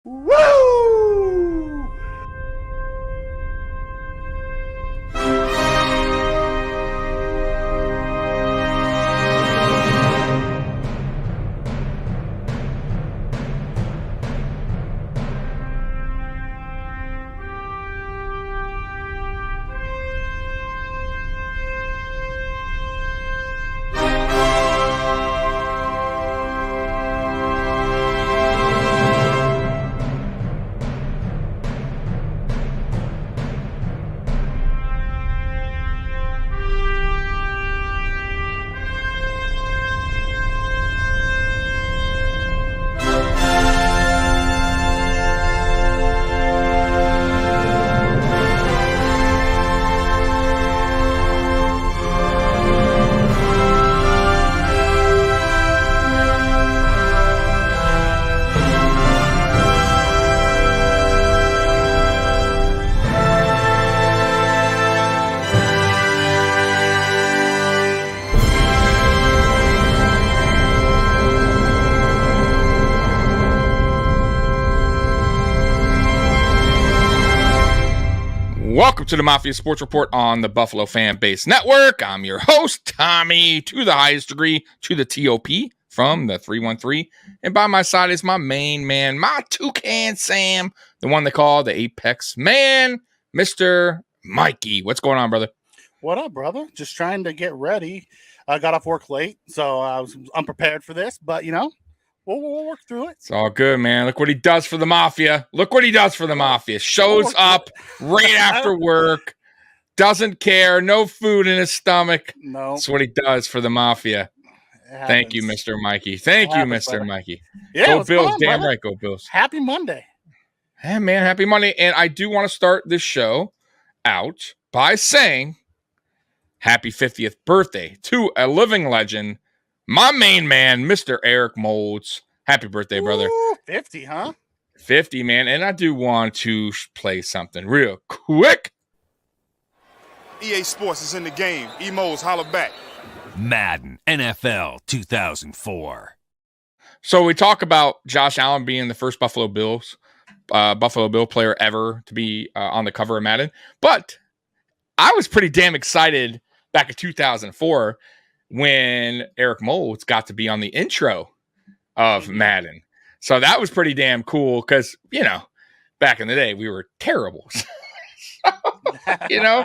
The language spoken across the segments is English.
Woo! Welcome to the Mafia Sports Report on the Buffalo FAMbase Network. I'm your host, Tommy, to the highest degree, to the TOP from the 313. And by my side is my main man, my toucan Sam, the one they call the Apex Man, Mr. Mikey. What's going on, brother? What up, brother? Just trying to get ready. I got off work late, so I was unprepared for this, but we'll work through it. It's all good, man. Look what he does for the Mafia. Shows up right after work. Doesn't care. No food in his stomach. No. That's what he does for the Mafia. Thank you, Mr. Mikey. Thank you, Mr. Mikey. Yeah, go Bills. Damn brother. right, go Bills. Happy Monday. Hey, man, happy Monday. And I do want to start this show out by saying happy 50th birthday to a living legend, my main man, Mr. Eric Molds. Happy birthday, brother. Ooh, 50, huh? 50, man. And I do want to play something real quick. EA Sports is in the game. Emos, holla back. Madden NFL 2004. So we talk about Josh Allen being the first Buffalo Bill player ever to be on the cover of Madden. But I was pretty damn excited back in 2004 when Eric Molds got to be on the intro of Madden. So that was pretty damn cool because, back in the day, we were terrible. But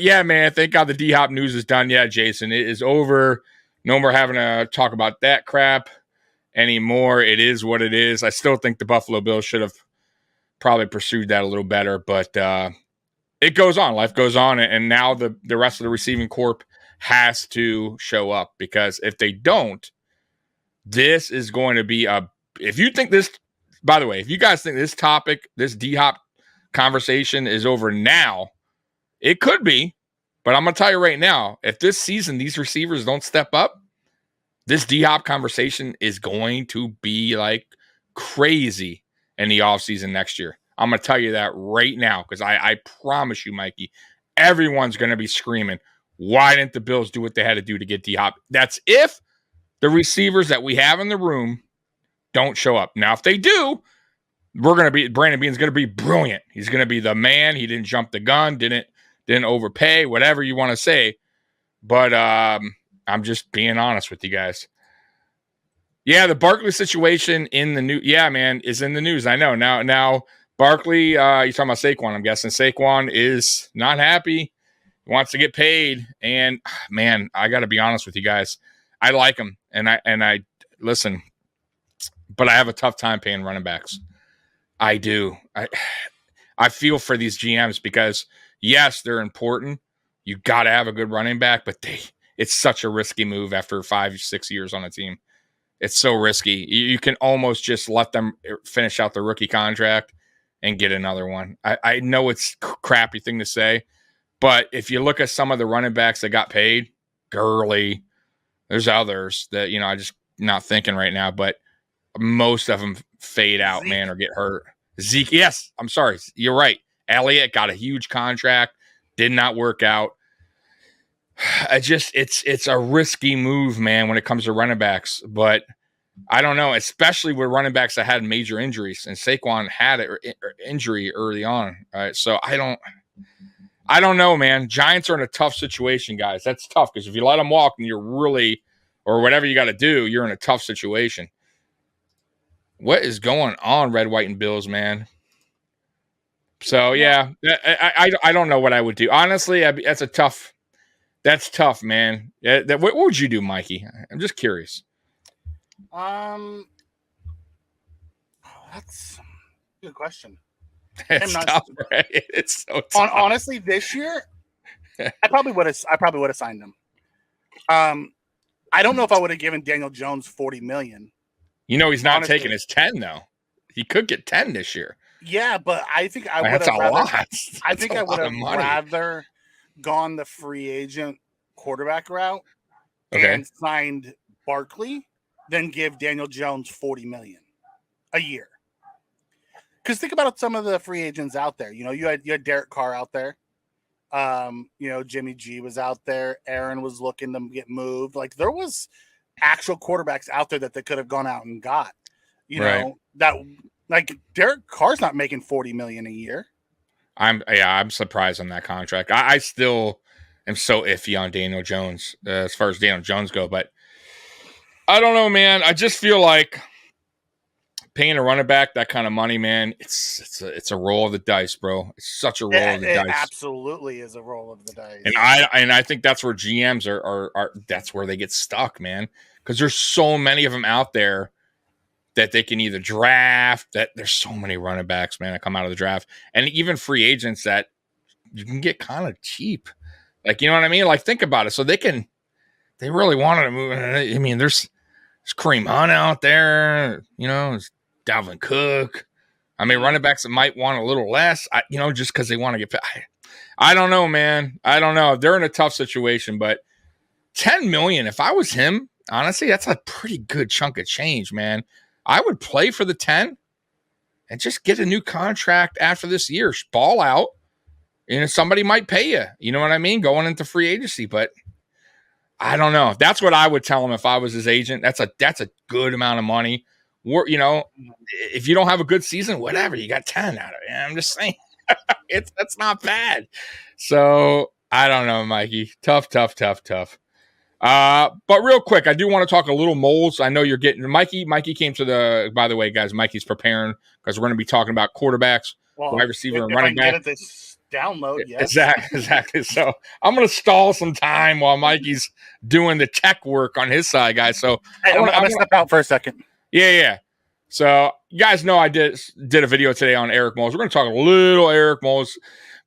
yeah, man, thank God the D-Hop news is done. Yeah, Jason, it is over. No more having to talk about that crap anymore. It is what it is. I still think the Buffalo Bills should have probably pursued that a little better, but it goes on. Life goes on, and now the rest of the receiving corp has to show up because if they don't, this is going to be if you think this, by the way, if you guys think this topic, this D-Hop conversation is over now, it could be, but I'm going to tell you right now, if this season these receivers don't step up, this D-Hop conversation is going to be like crazy in the offseason next year. I'm going to tell you that right now because I promise you, Mikey, everyone's going to be screaming, why didn't the Bills do what they had to do to get D-Hop? That's if the receivers that we have in the room don't show up. Now, if they do, Brandon Beane's going to be brilliant. He's going to be the man. He didn't jump the gun, didn't overpay, whatever you want to say. But I'm just being honest with you guys. Yeah, the Barkley situation in the news. Yeah, man, is in the news. I know. Now Barkley, you're talking about Saquon, I'm guessing. Saquon is not happy. He wants to get paid. And, man, I got to be honest with you guys. I like him. And I listen, but I have a tough time paying running backs. I do. I feel for these GMs because, yes, they're important. You got to have a good running back, but it's such a risky move after 5-6 years on a team. It's so risky. You can almost just let them finish out the rookie contract and get another one. I know it's a crappy thing to say, but if you look at some of the running backs that got paid, Gurley, there's others that, I just not thinking right now, but most of them fade out, man, or get hurt. Zeke, yes, I'm sorry. You're right. Elliott got a huge contract, did not work out. It's a risky move, man, when it comes to running backs. But I don't know, especially with running backs that had major injuries, and Saquon had an injury early on. Right? So I don't know, man. Giants are in a tough situation, guys. That's tough because if you let them walk and you're really, or whatever you got to do, you're in a tough situation. What is going on, Red, White, and Bills, man? So yeah, I don't know what I would do. Honestly, that's tough, man. What would you do, Mikey? I'm just curious. That's a good question. It's tough, right? It's so tough. Honestly, this year, I probably would have signed him. I don't know if I would have given Daniel Jones $40 million. You know, he's not taking his 10 though. He could get 10 this year. Yeah, but I think I would have. That's a lot. I think I would have rather gone the free agent quarterback route and signed Barkley than give Daniel Jones $40 million a year. Because think about some of the free agents out there. You know, you had Derek Carr out there. You know, Jimmy G was out there. Aaron was looking to get moved. Like there was actual quarterbacks out there that they could have gone out and got. You know, that like Derek Carr's not making $40 million a year. I'm surprised on that contract. I still am so iffy on Daniel Jones as far as Daniel Jones go, but I don't know, man. I just feel like paying a running back that kind of money, man, it's a roll of the dice, bro. It's such a roll of the dice. It absolutely is a roll of the dice. And I think that's where GMs are that's where they get stuck, man. Because there's so many of them out there that they can either draft. That there's so many running backs, man, that come out of the draft, and even free agents that you can get kind of cheap. Like, you know what I mean? Like, think about it. So they really wanted to move. I mean, there's Kareem Hunt out there. You know, there's Dalvin Cook. I mean, running backs that might want a little less, just because they want to get paid. I don't know, man. I don't know. They're in a tough situation, but $10 million, if I was him, honestly, that's a pretty good chunk of change, man. I would play for the 10 and just get a new contract after this year. Ball out. And somebody might pay you. You know what I mean? Going into free agency, but I don't know. That's what I would tell him if I was his agent. That's a good amount of money. You know, if you don't have a good season, whatever, you got 10 out of it. I'm just saying, that's not bad. So I don't know, Mikey. Tough. But real quick, I do want to talk a little Moles. I know you're getting Mikey. Mikey came to by the way, guys, Mikey's preparing because we're going to be talking about quarterbacks, wide receiver, and running back. Download, yes. Exactly. So I'm going to stall some time while Mikey's doing the tech work on his side, guys. So I'm going to step out for a second. Yeah. So you guys know I did a video today on Eric Moles. We're going to talk a little Eric Moles.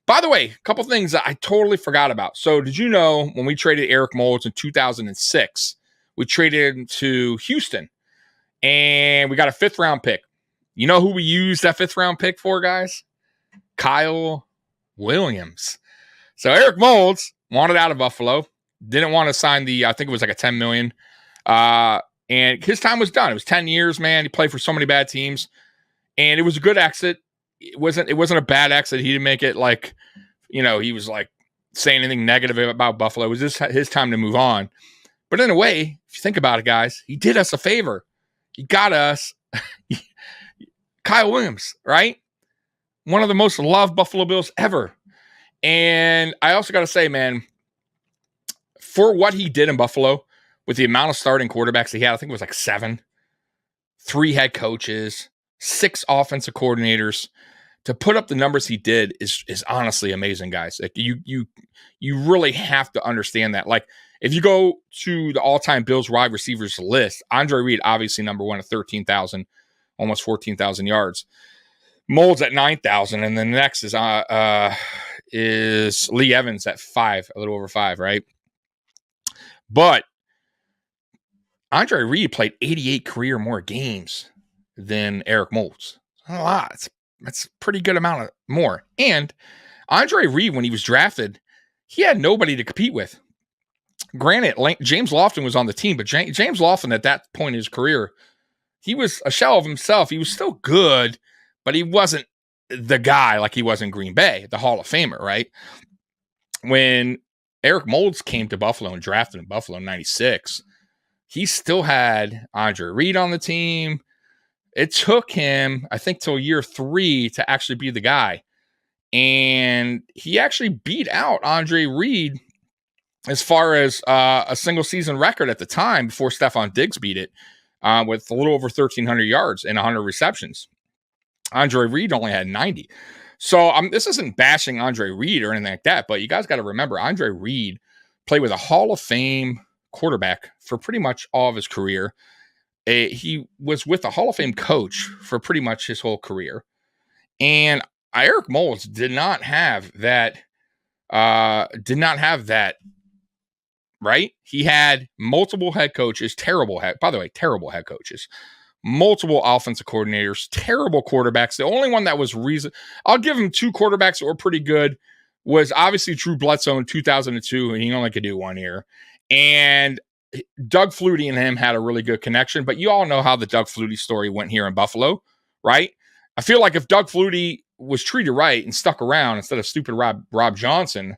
By the way, a couple things that I totally forgot about. So did you know when we traded Eric Moles in 2006, we traded him to Houston and we got a 5th round pick. You know who we used that 5th round pick for, guys? Kyle Williams. So Eric Moles wanted out of Buffalo, didn't want to sign I think it was like a $10 million. And his time was done. It was 10 years, man. He played for so many bad teams, and it was a good exit. It wasn't a bad exit. He didn't make it like, he was like saying anything negative about Buffalo. It was just his time to move on. But in a way, if you think about it, guys, he did us a favor. He got us Kyle Williams, right? One of the most loved Buffalo Bills ever. And I also got to say, man, for what he did in Buffalo, with the amount of starting quarterbacks he had, I think it was like 7, 3 head coaches, 6 offensive coordinators, to put up the numbers he did is honestly amazing, guys. Like you really have to understand that. Like if you go to the all-time Bills wide receivers list, Andre Reid obviously number 1 at 13,000, almost 14,000 yards. Moles at 9,000, and then the next is Lee Evans at 5, a little over 5, right? But Andre Reid played 88 career more games than Eric Moles. A lot. That's a pretty good amount of more. And Andre Reid, when he was drafted, he had nobody to compete with. Granted, James Lofton was on the team, but James Lofton at that point in his career, he was a shell of himself. He was still good, but he wasn't the guy like he was in Green Bay, the Hall of Famer, right? When Eric Moles came to Buffalo and drafted in Buffalo in 96, he still had Andre Reid on the team. It took him, I think, till year 3 to actually be the guy. And he actually beat out Andre Reid as far as a single season record at the time before Stephon Diggs beat it with a little over 1,300 yards and 100 receptions. Andre Reid only had 90. So this isn't bashing Andre Reid or anything like that, but you guys got to remember Andre Reid played with a Hall of Fame quarterback for pretty much all of his career. He was with a Hall of Fame coach for pretty much his whole career. And Eric Moulds did not have that, right? He had multiple head coaches, terrible head coaches, multiple offensive coordinators, terrible quarterbacks. The only one that was I'll give him 2 quarterbacks that were pretty good was obviously Drew Bledsoe in 2002, and he only could do 1 year. And Doug Flutie and him had a really good connection, but you all know how the Doug Flutie story went here in Buffalo, right? I feel like if Doug Flutie was treated right and stuck around instead of stupid Rob Johnson,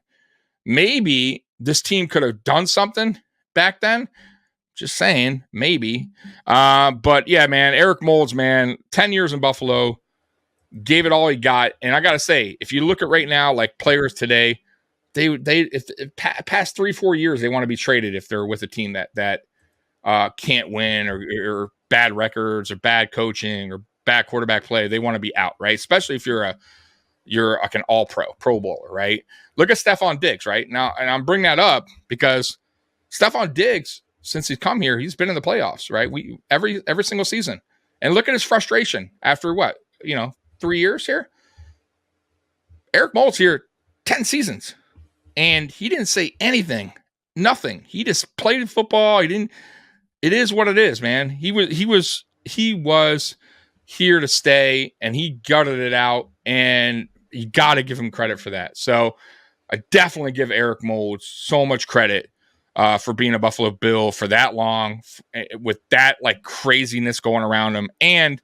maybe this team could have done something back then. Just saying, maybe. But yeah, man, Eric Moulds, man, 10 years in Buffalo, gave it all he got. And I got to say, if you look at right now, like players today, if past 3-4 years, they want to be traded if they're with a team that can't win or bad records or bad coaching or bad quarterback play. They want to be out, right? Especially if you're like an pro bowler, right? Look at Stephon Diggs, right? Now, and I'm bringing that up because Stephon Diggs, since he's come here, he's been in the playoffs, right? Every single season. And look at his frustration after 3 years here. Eric Moulds here, 10 seasons. And he didn't say anything, nothing. He just played football. It is what it is, man. He was here to stay, and he gutted it out, and you got to give him credit for that. So I definitely give Eric Moulds so much credit for being a Buffalo Bill for that long with that like craziness going around him. And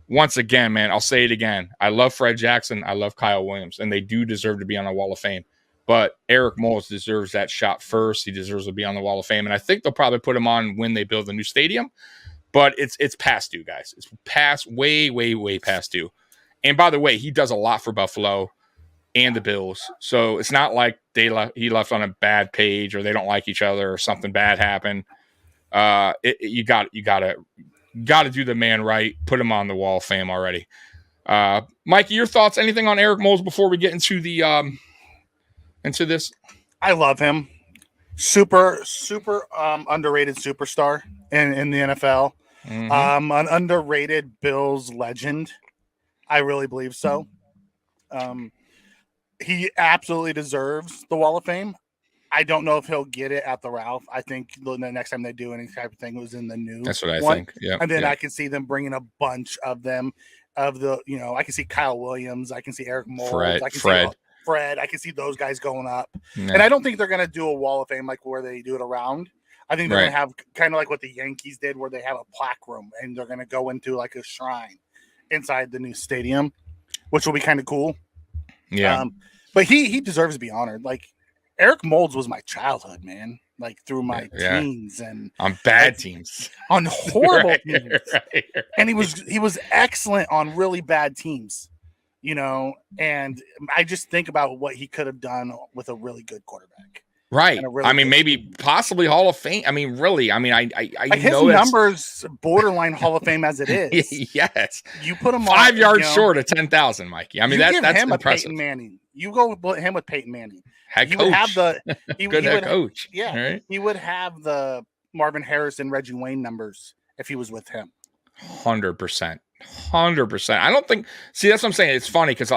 once again, man, I'll say it again. I love Fred Jackson. I love Kyle Williams, and they do deserve to be on the Wall of Fame. But Eric Moulds deserves that shot first. He deserves to be on the Wall of Fame. And I think they'll probably put him on when they build the new stadium. But it's past due, guys. It's past, way, way, way past due. And by the way, he does a lot for Buffalo and the Bills. So it's not like he left on a bad page or they don't like each other or something bad happened. You got to do the man right. Put him on the Wall of Fame already. Mikey, your thoughts? Anything on Eric Moulds before we get into the into this? I love him. Super underrated superstar in the NFL. Mm-hmm. An underrated Bills legend. I really believe so. He absolutely deserves the Wall of Fame. I don't know if he'll get it at the Ralph. I think the next time they do any type of thing was in the new. That's what I think. Yeah. And then I can see them bringing a bunch of them. I can see Kyle Williams. I can see Eric Moulds. I can see Fred. I can see those guys going up. Yeah. And I don't think they're going to do a Wall of Fame like where they do it around. I think they're going to have kind of like what the Yankees did where they have a plaque room and they're going to go into like a shrine inside the new stadium, which will be kind of cool. Yeah. But he deserves to be honored. Like Eric Moulds was my childhood, man. Like through my teens and on bad teams, on horrible teams. And he was excellent on really bad teams, and I just think about what he could have done with a really good quarterback. Right. Really maybe possibly Hall of Fame. I his know numbers borderline Hall of Fame as it is. Yes. You put him 5 yards short of 10,000, Mikey. I mean, that's him impressive. Peyton Manning. You go put him with Peyton Manning. Head coach. Would have good head coach. Yeah. Right? He would have the Marvin Harrison, Reggie Wayne numbers if he was with him. 100%. 100%. I don't think. See, that's what I'm saying. It's funny because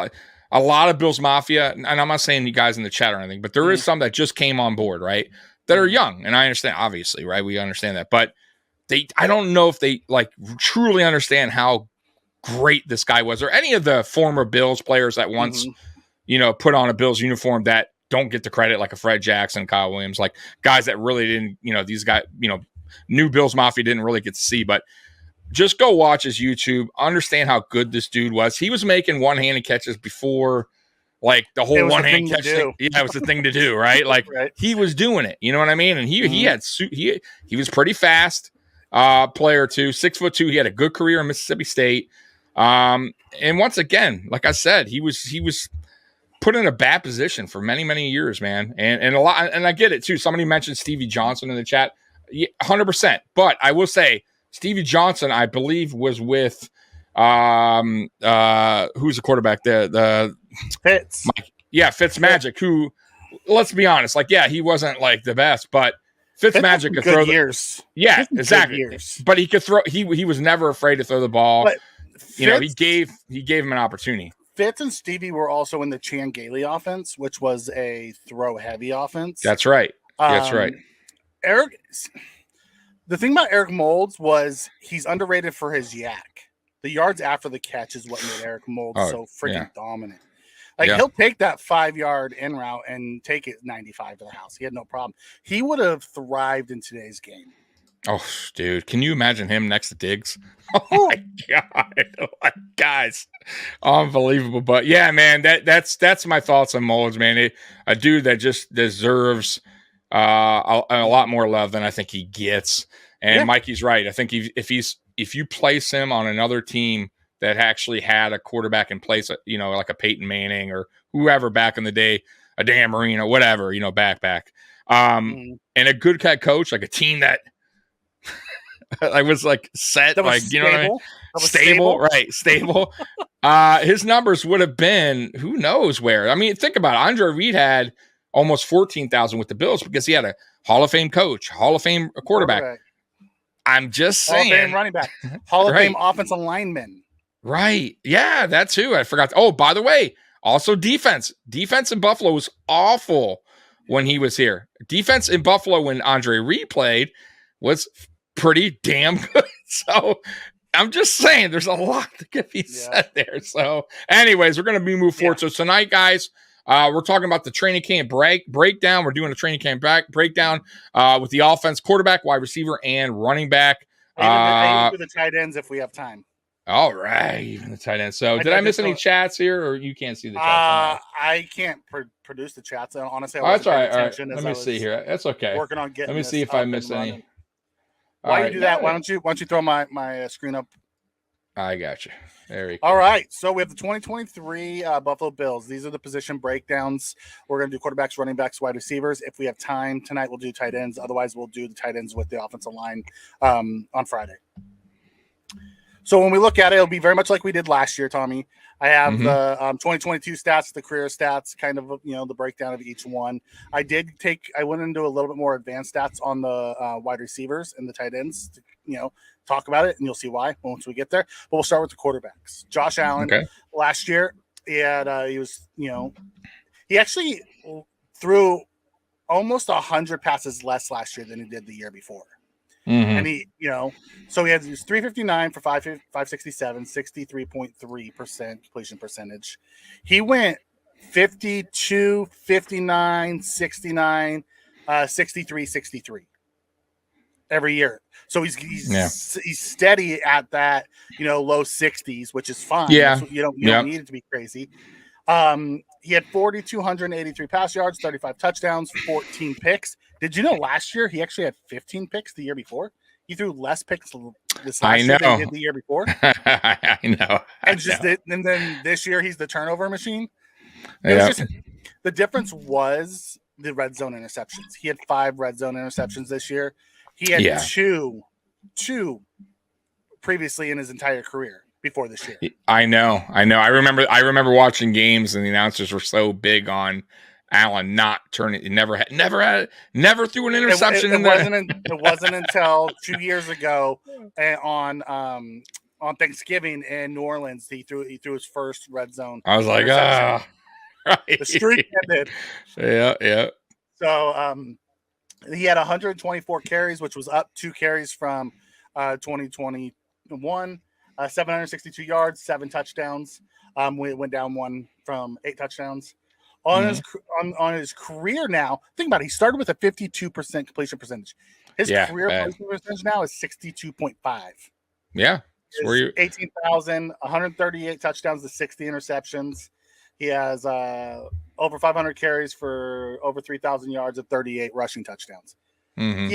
a lot of Bills Mafia, and I'm not saying you guys in the chat or anything, but there is some that just came on board, right? That are young, and I understand, obviously, right? We understand that, but I don't know if they like truly understand how great this guy was, or any of the former Bills players that once, put on a Bills uniform that don't get the credit, like a Fred Jackson, Kyle Williams, like guys that really didn't, these guys, new Bills Mafia didn't really get to see, but. Just go watch his YouTube. Understand how good this dude was. He was making one-handed catches before like the whole one hand thing to catch do. thing. Yeah, it was the thing to do, right? Like Right. he was doing it. You know what I mean? And he was pretty fast. Player too, 6'2". He had a good career in Mississippi State. And once again, like I said, he was put in a bad position for many, many years, man. And a lot, and I get it too. Somebody mentioned Stevie Johnson in the chat. 100%. But I will say Stevie Johnson, I believe, was with who's the quarterback there? The Fitz. Fitzmagic, who, let's be honest, like, yeah, he wasn't like the best, but Fitzmagic could throw years. Yeah, exactly. But he could throw. He was never afraid to throw the ball. But he gave him an opportunity. Fitz and Stevie were also in the Chan Gailey offense, which was a throw heavy offense. That's right. That's right. Eric. The thing about Eric Moulds was he's underrated for his yak. The yards after the catch is what made Eric Moulds so freaking dominant. Like he'll take that 5-yard in route and take it 95 to the house. He had no problem. He would have thrived in today's game. Oh, dude, can you imagine him next to Diggs? Oh my God, guys, unbelievable. But yeah, man, that's my thoughts on Moulds, man. A dude that just deserves a lot more love than I think he gets. And Mikey's right. I think if you place him on another team that actually had a quarterback in place, like a Peyton Manning or whoever back in the day, a Dan Marino, whatever, back. And a good head coach, like a team that I was like set, that was like, stable. You know what I mean? Stable, right? Stable. His numbers would have been who knows where. I mean, think about it. Andre Reid had almost 14,000 with the Bills because he had a Hall of Fame coach, Hall of Fame quarterback. I'm just saying. Hall of Fame running back, Hall of Fame offensive lineman. Right. Yeah, that too. I forgot. Oh, by the way, also defense. Defense in Buffalo was awful when he was here. Defense in Buffalo when Andre Reid played was pretty damn good. So I'm just saying there's a lot that can be said there. So anyways, we're going to move forward. So tonight, guys, we're talking about the training camp breakdown. We're doing a training camp breakdown with the offense, quarterback, wide receiver, and running back. I even do the tight ends if we have time. All right, even the tight end. So, did I miss any chats here, or you can't see the chats? I can't produce the chats. Honestly, that's all right. All right. Let me see here. That's okay. Working on getting. Let me see if I miss any. While you do that, why don't you throw my screen up? I got you. There we go. All right. So we have the 2023 Buffalo Bills. These are the position breakdowns. We're going to do quarterbacks, running backs, wide receivers. If we have time tonight, we'll do tight ends. Otherwise, we'll do the tight ends with the offensive line on Friday. So when we look at it, it'll be very much like we did last year, Tommy. I have the 2022 stats, the career stats, kind of, the breakdown of each one. I went into a little bit more advanced stats on the wide receivers and the tight ends to, talk about it, and you'll see why once we get there. But we'll start with the quarterbacks. Josh Allen, last year, he actually threw almost 100 passes less last year than he did the year before. And so he had 359 for 567, 63.3% completion percentage. He went 52, 59, 69, 63, 63 every year. So he's steady at that, low 60s, which is fine. Yeah. You don't need it to be crazy. He had 4,283 pass yards, 35 touchdowns, 14 picks. Did you know last year he actually had 15 picks the year before? He threw less picks this last year than he did the year before. I know. And then this year he's the turnover machine. The difference was the red zone interceptions. He had 5 red zone interceptions this year. He had two previously in his entire career before this year. I know. I remember watching games, and the announcers were so big on Allen not turning. Never threw an interception. It wasn't until 2 years ago on Thanksgiving in New Orleans he threw his first red zone. I was like, right. The streak ended. Yeah. So he had 124 carries, which was up 2 carries from 2021. 762 yards, 7 touchdowns. We went down 1 from 8 touchdowns. On his career now, think about it. He started with a 52% completion percentage. His career completion percentage now is 62.5. Yeah. 18,000, 138 touchdowns to 60 interceptions. He has over 500 carries for over 3,000 yards and 38 rushing touchdowns. Mm-hmm.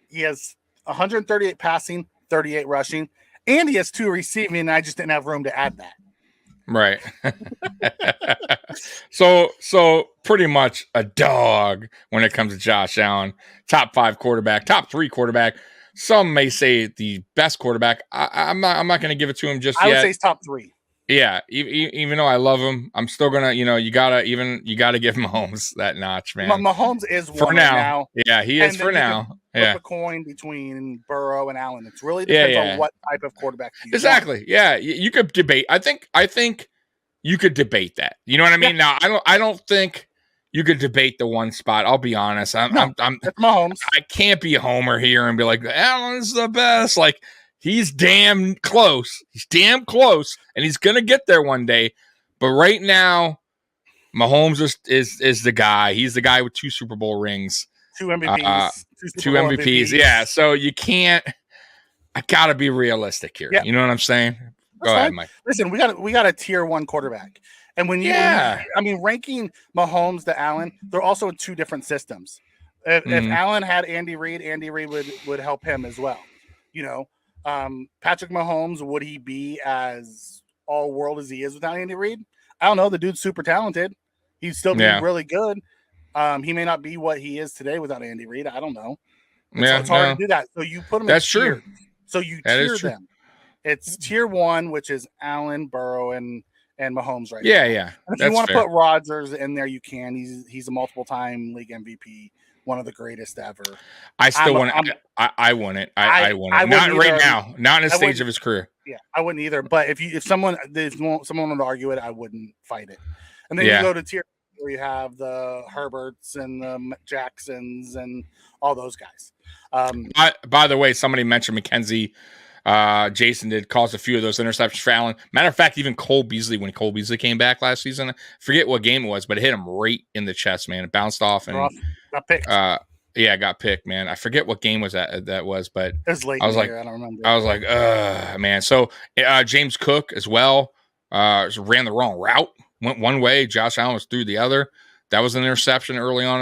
He has 138 passing, 38 rushing, and he has 2 receiving. And I just didn't have room to add that. Right. So pretty much a dog when it comes to Josh Allen. Top 5 quarterback, top 3 quarterback. Some may say the best quarterback. I'm not going to give it to him just yet. I would say he's top 3. Yeah, even though I love him, I'm still gonna, you gotta give Mahomes that notch, man. Mahomes is for one now. Right now. Yeah, he is for now. Flip a coin between Burrow and Allen. It really depends on what type of quarterback you exactly. want. Yeah, you could debate. I think you could debate that. You know what I mean? Yeah. Now, I don't think you could debate the one spot. I'll be honest. I'm Mahomes. I can't be a homer here and be like, Allen's the best. Like, he's damn close. He's damn close, and he's gonna get there one day. But right now, Mahomes is the guy. He's the guy with 2 Super Bowl rings, 2 MVPs, 2 MVPs. Yeah, so you can't. I gotta be realistic here. Yeah. You know what I'm saying? Go ahead, Mike. Listen, we got a tier 1 quarterback, and when ranking Mahomes to Allen, they're also in 2 different systems. If Allen had Andy Reid would help him as well. Patrick Mahomes, would he be as all world as he is without Andy Reid? I don't know. The dude's super talented. He'd still be really good. He may not be what he is today without Andy Reid. I don't know. It's hard to do that. So you put them in tier. So you tier them. It's tier 1, which is Allen, Burrow, and Mahomes right now. Yeah. If you want to put Rodgers in there, you can. He's a multiple-time league MVP. One of the greatest ever. I still want it. I want it. I want it. Not right now. Not in the stage of his career. Yeah, I wouldn't either. But if someone wanted to argue it, I wouldn't fight it. And then you go to tier where you have the Herberts and the Jacksons and all those guys. By the way, somebody mentioned McKenzie. Jason did cause a few of those interceptions for Allen. Matter of fact, even Cole Beasley, when Cole Beasley came back last season, I forget what game it was, but it hit him right in the chest, man. It bounced off and got picked. Got picked, man. I forget what game was that was, but it was late. I was like, I don't remember. I was like, man. So James Cook as well ran the wrong route. Went one way. Josh Allen was through the other. That was an interception early on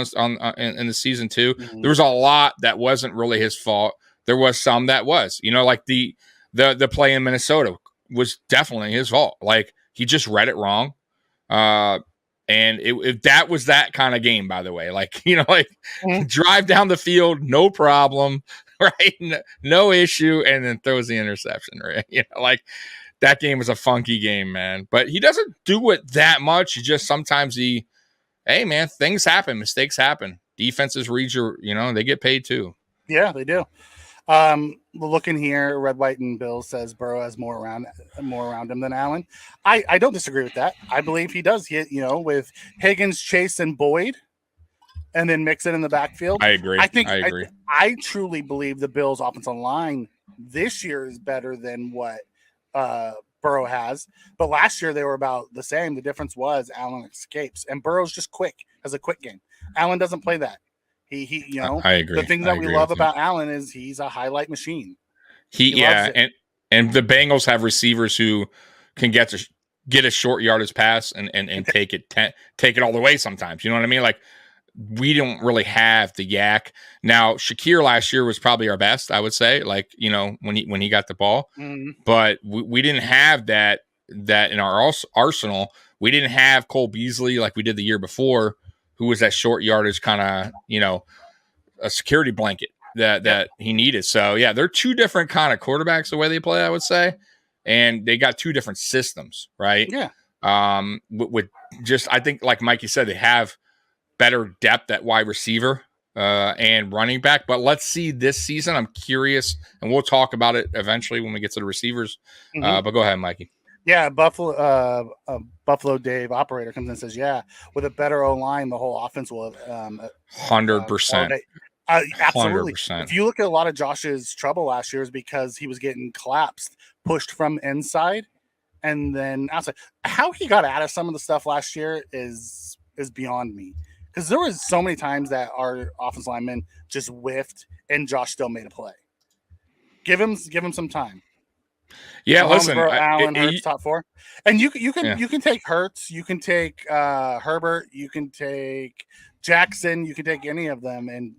in the season too. Mm-hmm. There was a lot that wasn't really his fault. There was some that was, like the play in Minnesota was definitely his fault. Like, he just read it wrong. And if that was that kind of game, by the way, drive down the field, no problem, right? No issue. And then throws the interception, right? That game was a funky game, man, but he doesn't do it that much. He just, sometimes hey man, things happen, mistakes happen. Defenses read they get paid too. Yeah, they do. Looking here, Red, White, and Bill says Burrow has more around him than Allen. I don't disagree with that. I believe he does. With Higgins, Chase, and Boyd, and then mix it in the backfield. I agree. I agree. I truly believe the Bills' offensive line this year is better than what Burrow has. But last year they were about the same. The difference was Allen escapes, and Burrow's just quick, has a quick game. Allen doesn't play that. I agree. The thing that we love about Allen is he's a highlight machine. And the Bengals have receivers who can get a short yardage pass and take it all the way sometimes. You know what I mean? Like, we don't really have the yak. Now, Shakir last year was probably our best, I would say, when he got the ball. Mm-hmm. But we didn't have that in our arsenal. We didn't have Cole Beasley like we did the year before, who was that short yardage kind of, a security blanket that he needed. So, yeah, they're 2 different kind of quarterbacks the way they play, I would say. And they got 2 different systems, right? Yeah. With just, I think, like Mikey said, they have better depth at wide receiver and running back. But let's see this season. I'm curious, and we'll talk about it eventually when we get to the receivers. Mm-hmm. But go ahead, Mikey. Yeah, Buffalo Dave operator comes in and says, yeah, with a better O-line, the whole offense will have 100%. Absolutely. 100%. If you look at a lot of Josh's trouble last year is because he was getting collapsed, pushed from inside and then outside. How he got out of some of the stuff last year is beyond me. Because there was so many times that our offensive linemen just whiffed and Josh still made a play. Give him some time. Yeah, Mahomes, listen, Burrow, Allen, Hurts, top 4. And you can take Hurts, you can take Herbert, you can take Jackson, you can take any of them. And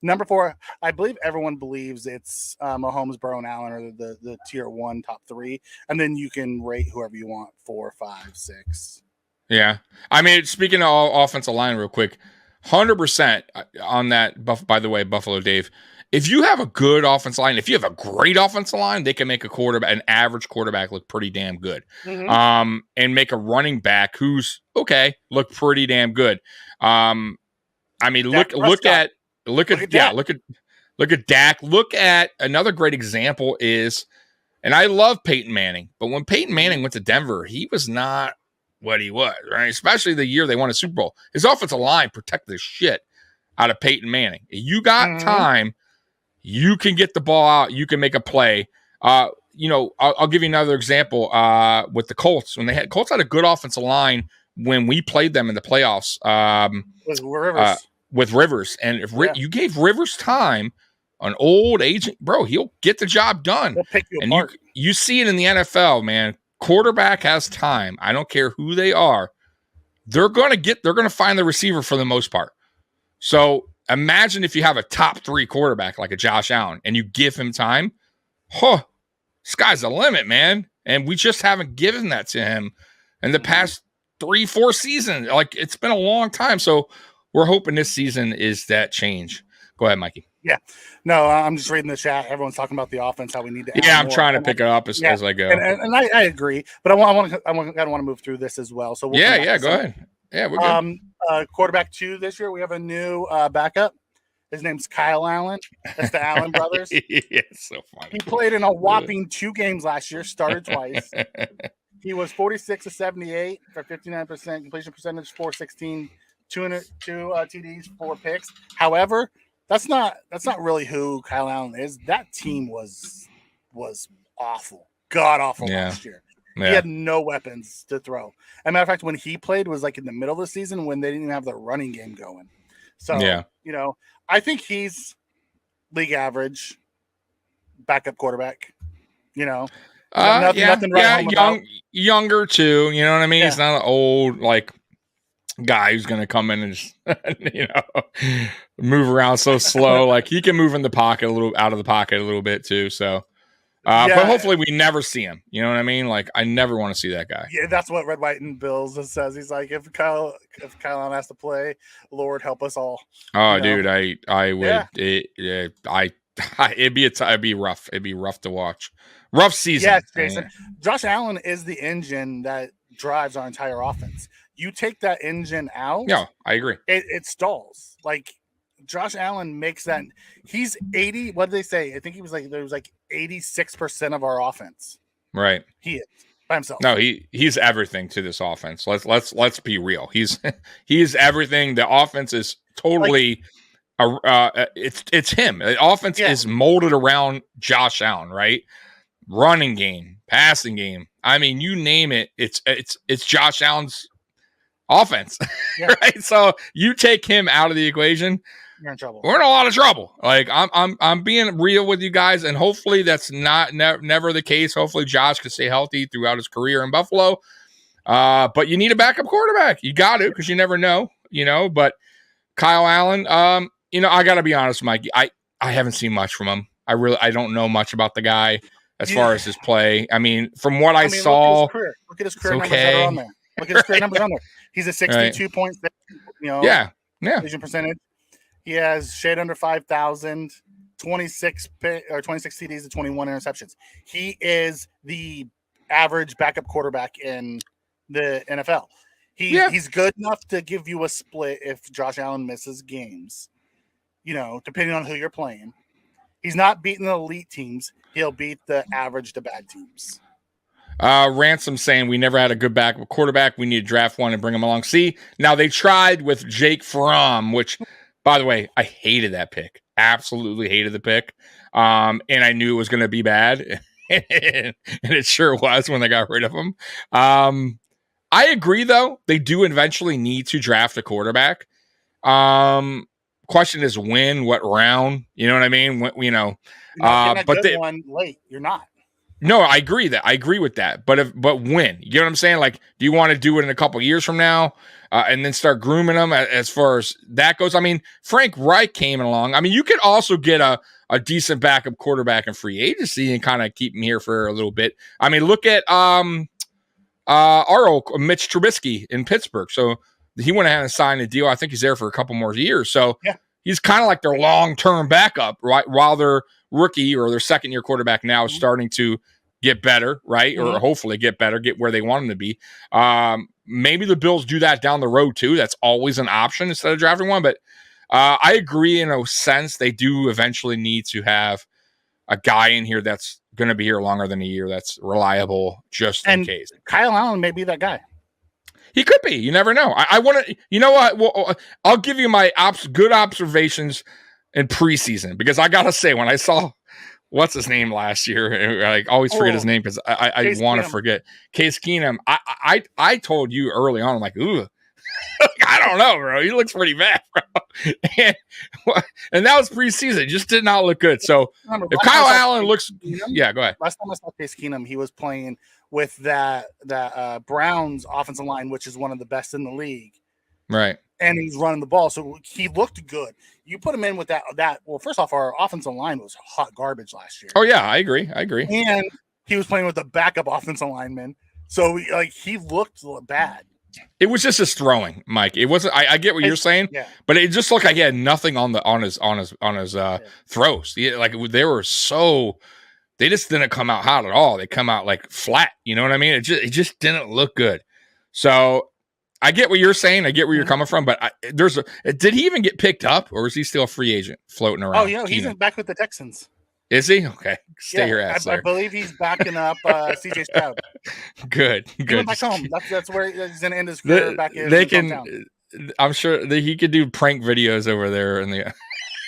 number 4, I believe everyone believes it's Mahomes, Burrow, and Allen are the tier 1 top 3, and then you can rate whoever you want 4, 5, 6. Yeah, I mean, speaking of offensive line, real quick, 100% on that. By the way, Buffalo Dave, if you have a good offensive line, if you have a great offensive line, they can make an average quarterback look pretty damn good, and make a running back who's okay look pretty damn good. I mean, look at Dak. Look at another great example is, and I love Peyton Manning, but when Peyton Manning went to Denver, he was not what he was, right? Especially the year they won a Super Bowl. His offensive line protected the shit out of Peyton Manning. You got time, you can get the ball out, you can make a play. I'll give you another example with the Colts. Colts had a good offensive line when we played them in the playoffs. With Rivers. And if you gave Rivers time, an old agent, bro, he'll get the job done. He'll pick you and apart. You see it in the NFL, man. Quarterback has time. I don't care who they are. They're going to find the receiver for the most part. So imagine if you have a top 3 quarterback like a Josh Allen and you give him time. Sky's the limit, man. And we just haven't given that to him in the past 3-4 seasons. Like, it's been a long time. So we're hoping this season is that change. Go ahead, Mikey. Yeah. No, I'm just reading the chat. Everyone's talking about the offense, how we need to add I'm more. trying to pick it up as I go. And I agree, but I want to move through this as well. So go ahead. Yeah, we're good. Quarterback 2 this year, we have a new backup. His name's Kyle Allen. That's the Allen brothers. It's so funny. He played in a whopping 2 games last year, started twice. He was 46 of 78 for 59% completion percentage, 416, 2 TDs, 4 picks. However, that's not really who Kyle Allen is. That team was awful, god awful last year. He had no weapons to throw. As a matter of fact, when he played was like in the middle of the season when they didn't even have the running game going. So I think he's league average backup quarterback. Nothing younger too. You know what I mean? It's not an old guy who's going to come in and just, move around so slow. Like, he can move in the pocket out of the pocket a little bit too. So, but hopefully we never see him. You know what I mean? Like, I never want to see that guy. Yeah, that's what Red, White, and Bills says. He's like, if Kyle Allen has to play, Lord help us all. Oh, dude, I would. It'd be rough. It'd be rough to watch. Rough season. Yes, Jason. Josh Allen is the engine that drives our entire offense. You take that engine out. Yeah, I agree. It stalls. Like, Josh Allen makes that. He's 80. What did they say? I think there was 86% of our offense. Right. He is by himself. No, he's everything to this offense. Let's be real. He's everything. The offense is totally. It's him. The offense is molded around Josh Allen, right? Running game, passing game. I mean, you name it. It's Josh Allen's offense, right? So you take him out of the equation, you're in trouble. We're in a lot of trouble. Like, I'm being real with you guys, and hopefully that's never the case. Hopefully Josh can stay healthy throughout his career in Buffalo. But you need a backup quarterback. You got to, because you never know, But Kyle Allen, I got to be honest, Mikey. I haven't seen much from him. I don't know much about the guy as far as his play. I mean, from what I saw, look at his career numbers that are on there. Look at his career numbers on there. He's a 62 points, vision percentage. He has shade under 5,000, 26 TDs to 21 interceptions. He is the average backup quarterback in the NFL. He's good enough to give you a split if Josh Allen misses games, depending on who you're playing. He's not beating the elite teams. He'll beat the average to bad teams. Ransom saying we never had a good backup quarterback. We need to draft one and bring him along. See, now they tried with Jake Fromm, which, by the way, I hated that pick. Absolutely hated the pick. And I knew it was going to be bad. And it sure was when they got rid of him. I agree, though. They do eventually need to draft a quarterback. Question is when, what round? You know what I mean? You're not one late. You're not. No, I agree with that. But when? You know what I'm saying? Like, do you want to do it in a couple years from now and then start grooming them as far as that goes? I mean, Frank Reich came along. I mean, you could also get a decent backup quarterback in free agency and kind of keep him here for a little bit. I mean, look at our old Mitch Trubisky in Pittsburgh. So he went ahead and signed a deal. I think he's there for a couple more years. So he's kind of like their long-term backup, right? While their rookie or their second-year quarterback now is starting to get better, right? Or hopefully get better, get where they want him to be. Maybe the Bills do that down the road too. That's always an option instead of drafting one. But I agree in a sense they do eventually need to have a guy in here that's going to be here longer than a year, that's reliable just in case. Kyle Allen may be that guy. He could be. You never know. I want to, you know what? Well, I'll give you my good observations in preseason, because I got to say, when I saw what's his name last year, I always forget his name because I want to forget. Case Keenum. I told you early on, I'm like, ooh, I don't know, bro. He looks pretty bad, bro. And that was preseason. It just did not look good. So if Kyle Allen looks, yeah, go ahead. Last time I saw Case Keenum, he was playing with that Browns offensive line, which is one of the best in the league. Right. And he's running the ball. So he looked good. You put him in with that. Well, first off, our offensive line was hot garbage last year. Oh, yeah, I agree. And he was playing with the backup offensive lineman. So he looked bad. It was just his throwing, Mike. It wasn't. I get what you're saying, but it just looked like he had nothing on his throws. They were so. They just didn't come out hot at all. They come out like flat. You know what I mean? It just didn't look good. So I get what you're saying. I get where you're coming from. But did he even get picked up, or is he still a free agent floating around? Oh yeah, he's back with the Texans. Is he? Okay. Stay your ass there. I believe he's backing up CJ Stroud. Good. He went back home. That's where he's going to end his career back in. They can. Hometown. I'm sure that he could do prank videos over there in the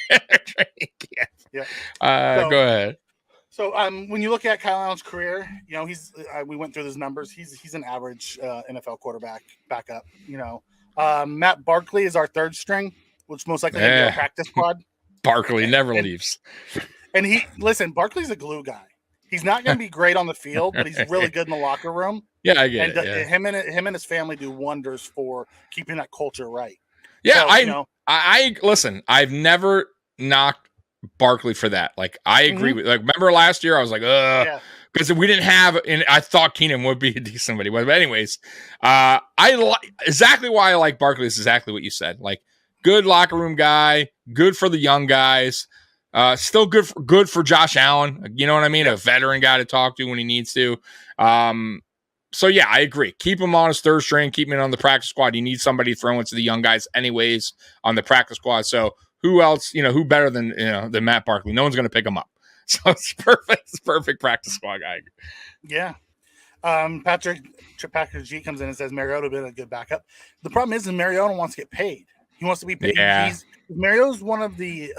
training camp. Yeah. Go ahead. So when you look at Kyle Allen's career, he's we went through his numbers. He's an average NFL quarterback backup. Matt Barkley is our third string, which most likely will be a practice squad. Barkley never leaves. And Barkley's a glue guy. He's not going to be great on the field, but he's really good in the locker room. Yeah, I get it. Him and his family do wonders for keeping that culture right. Yeah, so, I listen. I've never knocked Barkley for that. Like, I agree with. Like, remember last year, I was like, because we didn't have, and I thought Keenum would be a decent somebody. But anyways, exactly why I like Barkley is exactly what you said. Like, good locker room guy, good for the young guys. Still good for Josh Allen. You know what I mean? A veteran guy to talk to when he needs to. So yeah, I agree. Keep him on his third string. Keep him on the practice squad. You need somebody throwing to the young guys anyways on the practice squad. So who else, who better than Matt Barkley? No one's going to pick him up. So it's perfect. It's perfect practice squad guy. Yeah. Patrick G comes in and says Mariota would have been a good backup. The problem is Mariota wants to get paid. He wants to be paid. Yeah. Mariota's one of the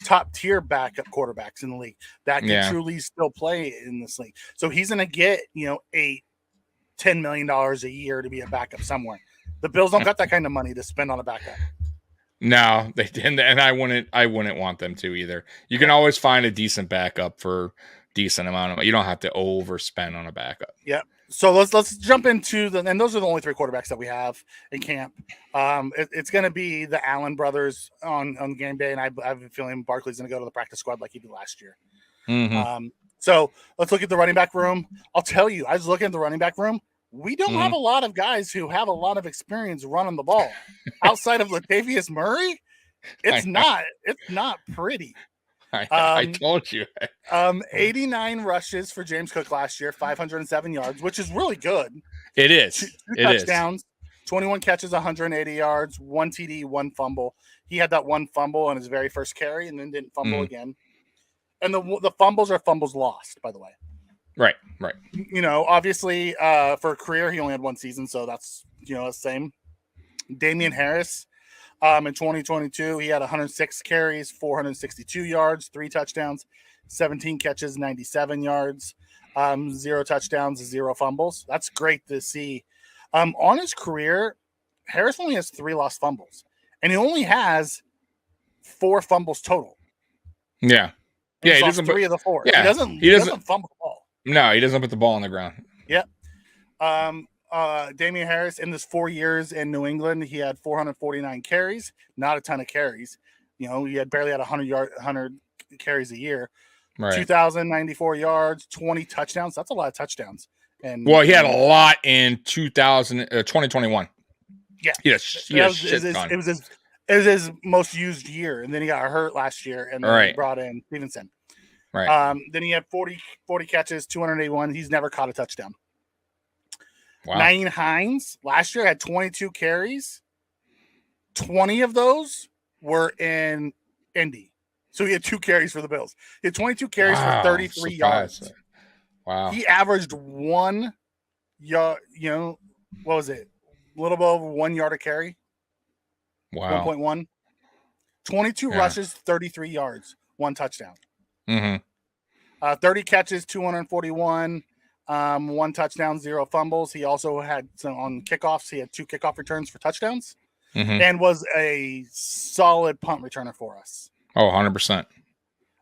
top tier backup quarterbacks in the league that can truly still play in this league. So he's going to get $8-10 million a year to be a backup somewhere. The Bills don't got that kind of money to spend on a backup. No, they didn't, and I wouldn't want them to either. You can always find a decent backup for decent amount of money. You don't have to overspend on a backup. Yeah. So let's jump into and those are the only three quarterbacks that we have in camp. It's going to be the Allen brothers on game day, and I have a feeling Barkley's going to go to the practice squad like he did last year. Mm-hmm. So let's look at the running back room. I'll tell you, I was looking at the running back room. We don't have a lot of guys who have a lot of experience running the ball outside of Latavius Murray. It's not pretty. I told you. 89 rushes for James Cook last year, 507 yards, which is really good. It is. Two touchdowns, 21 catches, 180 yards, 1 TD, 1 fumble. He had that 1 fumble on his very first carry and then didn't fumble again. And the fumbles are fumbles lost, by the way. Right. Obviously, for a career, he only had 1 season, so that's, the same. Damian Harris, in 2022, he had 106 carries, 462 yards, 3 touchdowns, 17 catches, 97 yards, 0 touchdowns, 0 fumbles. That's great to see. On his career, Harris only has 3 lost fumbles, and he only has 4 fumbles total. Yeah. He doesn't 3 of the 4. Yeah, He doesn't fumble the ball. No, he doesn't put the ball on the ground. Yep. Damian Harris, in this 4 years in New England, he had 449 carries, not a ton of carries. He had barely had 100 carries a year. Right. 2,094 yards, 20 touchdowns. That's a lot of touchdowns. And he had a lot in 2021. Yeah. It was his most used year, and then he got hurt last year, and then he brought in Stevenson. Right. Then he had 40 catches, 281. He's never caught a touchdown. Wow. Nyheim Hines last year had 22 carries. 20 of those were in Indy. So he had 2 carries for the Bills. He had 22 carries for 33 yards. Wow. He averaged 1 yard, what was it? A little bit over 1 yard a carry. Wow. 1.1. 22 rushes, 33 yards, 1 touchdown. Mm-hmm. 30 catches, 241, 1 touchdown, 0 fumbles. He also had some on kickoffs. He had 2 kickoff returns for touchdowns, and was a solid punt returner for us. Oh, 100%.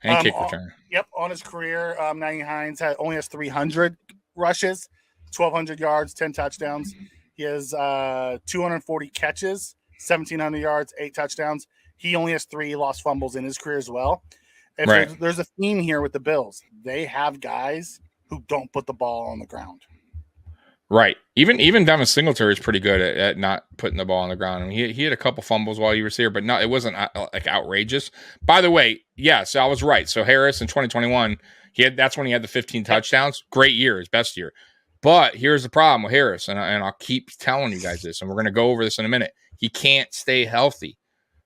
And kick return. Yep. On his career, Nyheim Hines only has 300 rushes, 1,200 yards, 10 touchdowns. He has 240 catches, 1,700 yards, 8 touchdowns. He only has 3 lost fumbles in his career as well. There's a theme here with the Bills. They have guys who don't put the ball on the ground. Right. Even Devin Singletary is pretty good at not putting the ball on the ground. I mean, he had a couple fumbles while he was here, but no, it wasn't like outrageous. By the way, so I was right. So Harris in 2021, that's when he had the 15 touchdowns. Great year, his best year. But here's the problem with Harris, and I'll keep telling you guys this, and we're going to go over this in a minute. He can't stay healthy.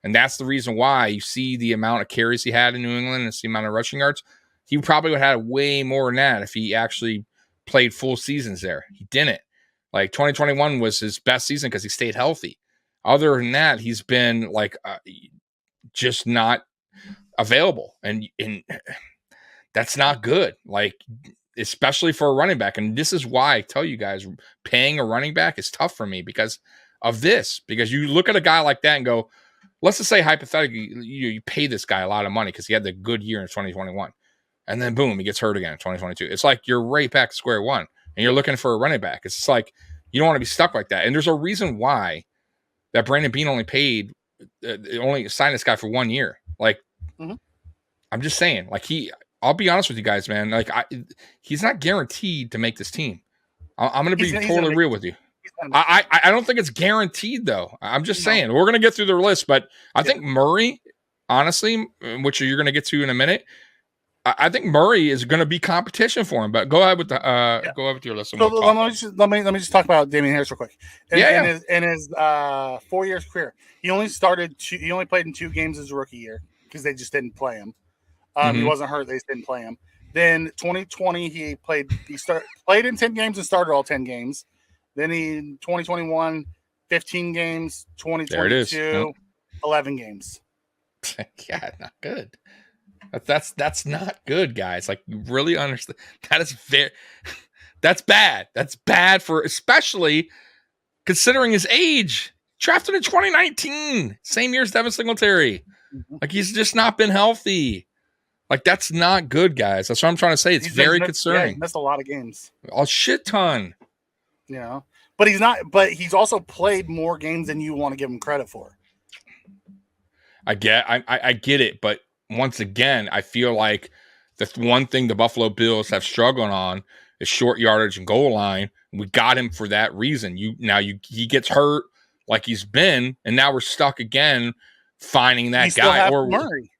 And that's the reason why you see the amount of carries he had in New England and the amount of rushing yards. He probably would have had way more than that if he actually played full seasons there. He didn't. Like 2021 was his best season because he stayed healthy. Other than that, he's been just not available. And that's not good. Like, especially for a running back. And this is why I tell you guys, paying a running back is tough for me because of this. Because you look at a guy like that and go, let's just say hypothetically, you pay this guy a lot of money because he had the good year in 2021. And then boom, he gets hurt again in 2022. It's like you're right back to square one and you're looking for a running back. It's like you don't want to be stuck like that. And there's a reason why that Brandon Beane only signed this guy for 1 year. Like, I'm just saying, like I'll be honest with you guys, man. Like he's not guaranteed to make this team. I'm going to be totally real with you. I don't think it's guaranteed though. I'm just saying we're going to get through the list, but I think Murray, honestly, which you're going to get to in a minute, I think Murray is going to be competition for him. But go ahead with your list. So let me just talk about Damian Harris real quick. In his 4 years career, he only played in 2 games his rookie year because they just didn't play him. He wasn't hurt; they just didn't play him. Then 2020, he played in 10 games and started all 10 games. Then 2021, 15 games. 2022, 11 games. Yeah, not good. That's not good, guys. Like, you really understand. That's bad. That's bad for, especially considering his age. Drafted in 2019, same year as Devin Singletary. Like, he's just not been healthy. Like, that's not good, guys. That's what I'm trying to say. It's very concerning. Yeah, he missed a lot of games. A shit ton. But he's not. But he's also played more games than you want to give him credit for. I get it, but once again, I feel like the one thing the Buffalo Bills have struggled on is short yardage and goal line. We got him for that reason. He gets hurt like he's been, and now we're stuck again finding that guy. Or Murray.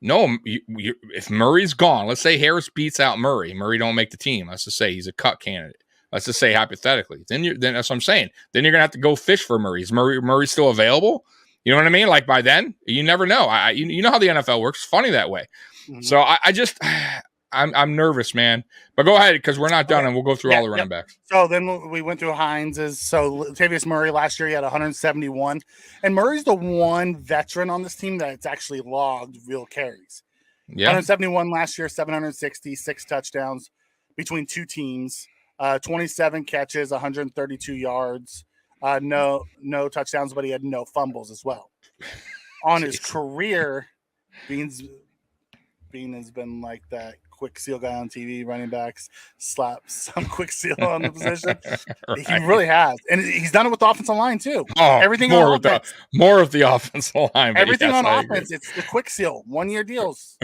No, if Murray's gone, let's say Harris beats out Murray. Murray don't make the team. Let's just say he's a cut candidate. Let's just say hypothetically. Then that's what I'm saying. Then you're gonna have to go fish for Murray. Is Murray still available? You know what I mean? Like, by then, you never know. You know how the NFL works. It's funny that way. So I'm nervous, man. But go ahead, because we're not done, and we'll go through all the running backs. So then we went through Hines'. So Latavius Murray last year, he had 171. And Murray's the one veteran on this team that's actually logged real carries. Yeah. 171 last year, 760, 6 touchdowns between 2 teams, 27 catches, 132 yards. No touchdowns, but he had no fumbles as well. On his career, Beane has been like that quick seal guy on TV, running backs, slap some quick seal on the position. Right. He really has. And he's done it with the offensive line too. Oh, everything more on offense. More of the offensive line. Everything on offense, it's the quick seal, 1 year deals.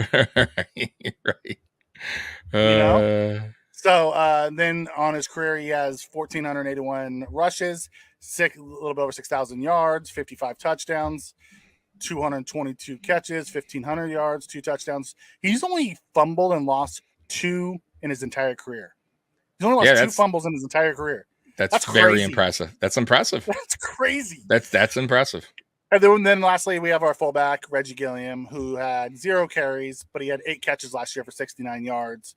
Right. So then on his career, he has 1,481 rushes, a little bit over 6,000 yards, 55 touchdowns, 222 catches, 1,500 yards, 2 touchdowns. He's only fumbled and lost 2 in his entire career. He's only lost 2 fumbles in his entire career. That's very impressive. That's impressive. That's crazy. That's impressive. And then lastly, we have our fullback, Reggie Gilliam, who had 0 carries, but he had 8 catches last year for 69 yards.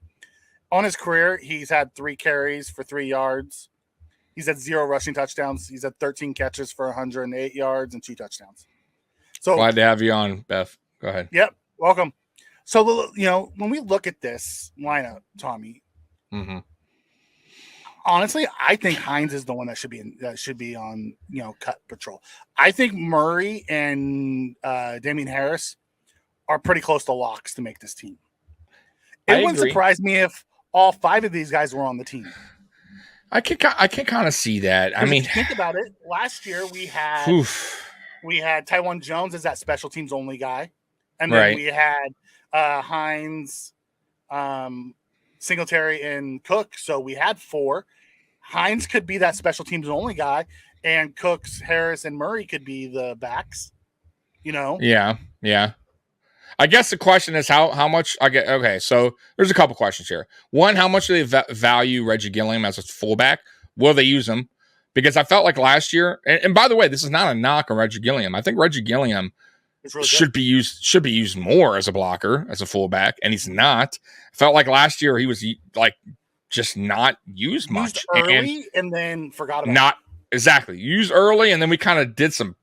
On his career, he's had 3 carries for 3 yards. He's had 0 rushing touchdowns. He's had 13 catches for 108 yards and 2 touchdowns. So glad to have you on, Beth. Go ahead. Yep. Welcome. So, when we look at this lineup, Tommy, honestly, I think Hines is the one that should be on, cut patrol. I think Murray and Damian Harris are pretty close to locks to make this team. It wouldn't surprise me if all 5 of these guys were on the team. I can kind of see that. I mean, think about it. Last year we had Tywan Jones as that special teams only guy, and then we had Hines, Singletary, and Cook. So we had 4. Hines could be that special teams only guy, and Cooks, Harris, and Murray could be the backs. Yeah. I guess the question is how much I get. Okay, so there's a couple questions here. One, how much do they value Reggie Gilliam as a fullback? Will they use him? Because I felt like last year, and by the way, this is not a knock on Reggie Gilliam. I think Reggie Gilliam really should be used more as a blocker, as a fullback, and he's not. I felt like last year he was like just not used much. Used early and then forgot about it. Exactly. Used early, and then we kind of did some.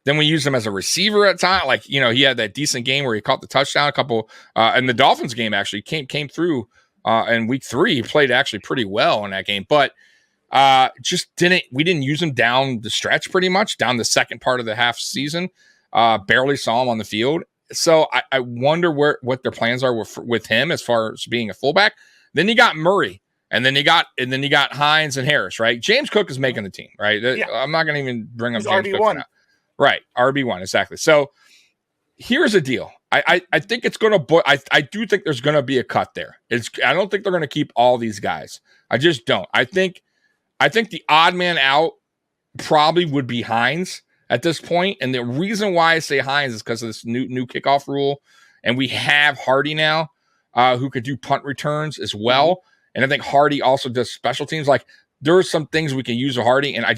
Then we used him as a receiver at time. Like, he had that decent game where he caught the touchdown, a couple, and the Dolphins game actually came through in week 3. He played actually pretty well in that game, but we didn't use him down the stretch pretty much, down the second part of the half season. Barely saw him on the field. So I wonder what their plans are with him as far as being a fullback. Then you got Murray. And then you got Hines and Harris, right? James Cook is making the team, right? Yeah. I'm not going to even bring up James RB1. Cook. Right, RB1, exactly. So here's the deal. I think it's going to. I do think there's going to be a cut there. I don't think they're going to keep all these guys. I just don't. I think the odd man out probably would be Hines at this point. And the reason why I say Hines is because of this new kickoff rule, and we have Hardy now, who could do punt returns as well. And I think Hardy also does special teams. Like, there are some things we can use with Hardy, and I